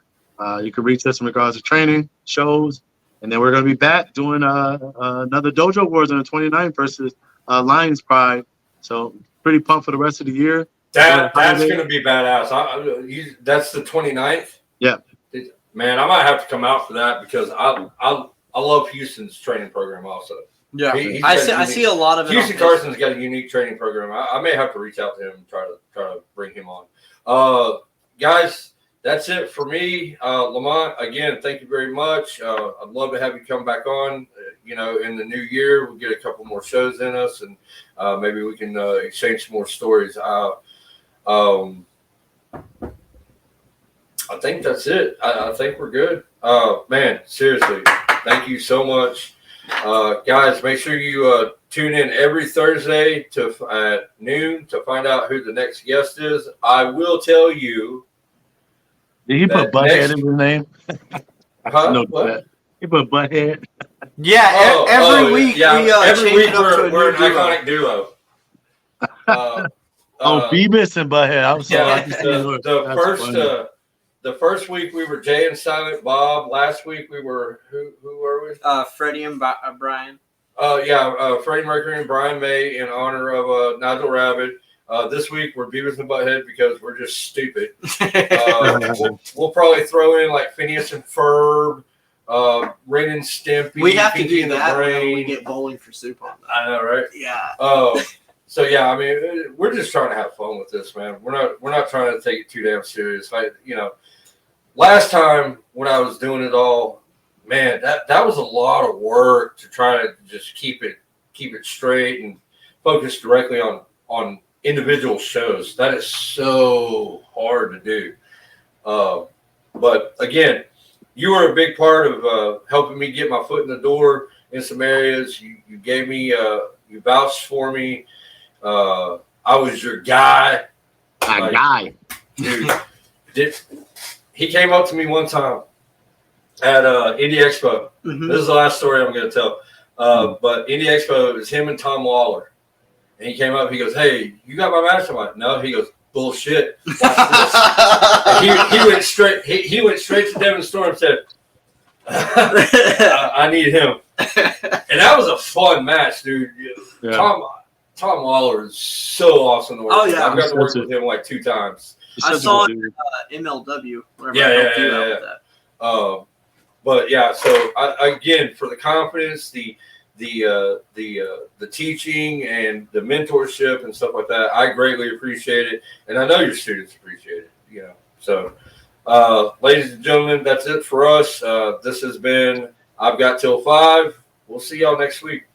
You can reach us in regards to training, shows. And then we're going to be back doing another Dojo Wars on the 29th versus Lions Pride. So pretty pumped for the rest of the year. That's going to be badass. That's the 29th? Yeah. Man, I might have to come out for that because I love Houston's training program also. Yeah, I see a lot of it. Houston Carson's got a unique training program. I may have to reach out to him and try to bring him on. Guys, that's it for me. Lamont, again, thank you very much. I'd love to have you come back on. In the new year, we'll get a couple more shows in us, and maybe we can exchange some more stories. I think that's it. I think we're good. Man, seriously, thank you so much. Guys, make sure you tune in every Thursday at noon to find out who the next guest is. I will tell you. Did he put Butthead in his name? No, what? He put Butthead. Yeah, every week every week we're an iconic duo. Beavis and Butthead. I'm sorry. The the first week we were Jay and Silent Bob. Last week we were who were we? Freddie and Brian. Freddie Mercury and Brian May in honor of Nigel Rabbit. This week we're Beavis and Butthead because we're just stupid. We'll probably throw in like Phineas and Ferb, Ren and Stimpy. We have to Pinky do and the that when Brain. we get Bowling for Soup on. I know, right? Yeah. So yeah, I mean, we're just trying to have fun with this, man. We're not trying to take it too damn serious. Last time when I was doing it all, man, that was a lot of work to try to just keep it straight and focus directly on individual shows. That is so hard to do. But again, you were a big part of helping me get my foot in the door in some areas. You gave me, you vouched for me. I was your guy. Guy. Dude, he came up to me one time at Indie Expo. Mm-hmm. This is the last story I'm going to tell. But Indie Expo, it was him and Tom Waller. And he came up, he goes, "Hey, you got my match?" I'm like, "No." He goes, "Bullshit. Watch this." he went straight to Devin Storm and said, I need him. And that was a fun match, dude. Yeah. Tom Waller is so awesome to work with. I've got to work with him like 2 times. I saw it at MLW. Yeah. But yeah, so again, for the confidence, the teaching and the mentorship and stuff like that, I greatly appreciate it, and I know your students appreciate it. So, ladies and gentlemen, that's it for us. This has been I've Got Till 5. We'll see y'all next week.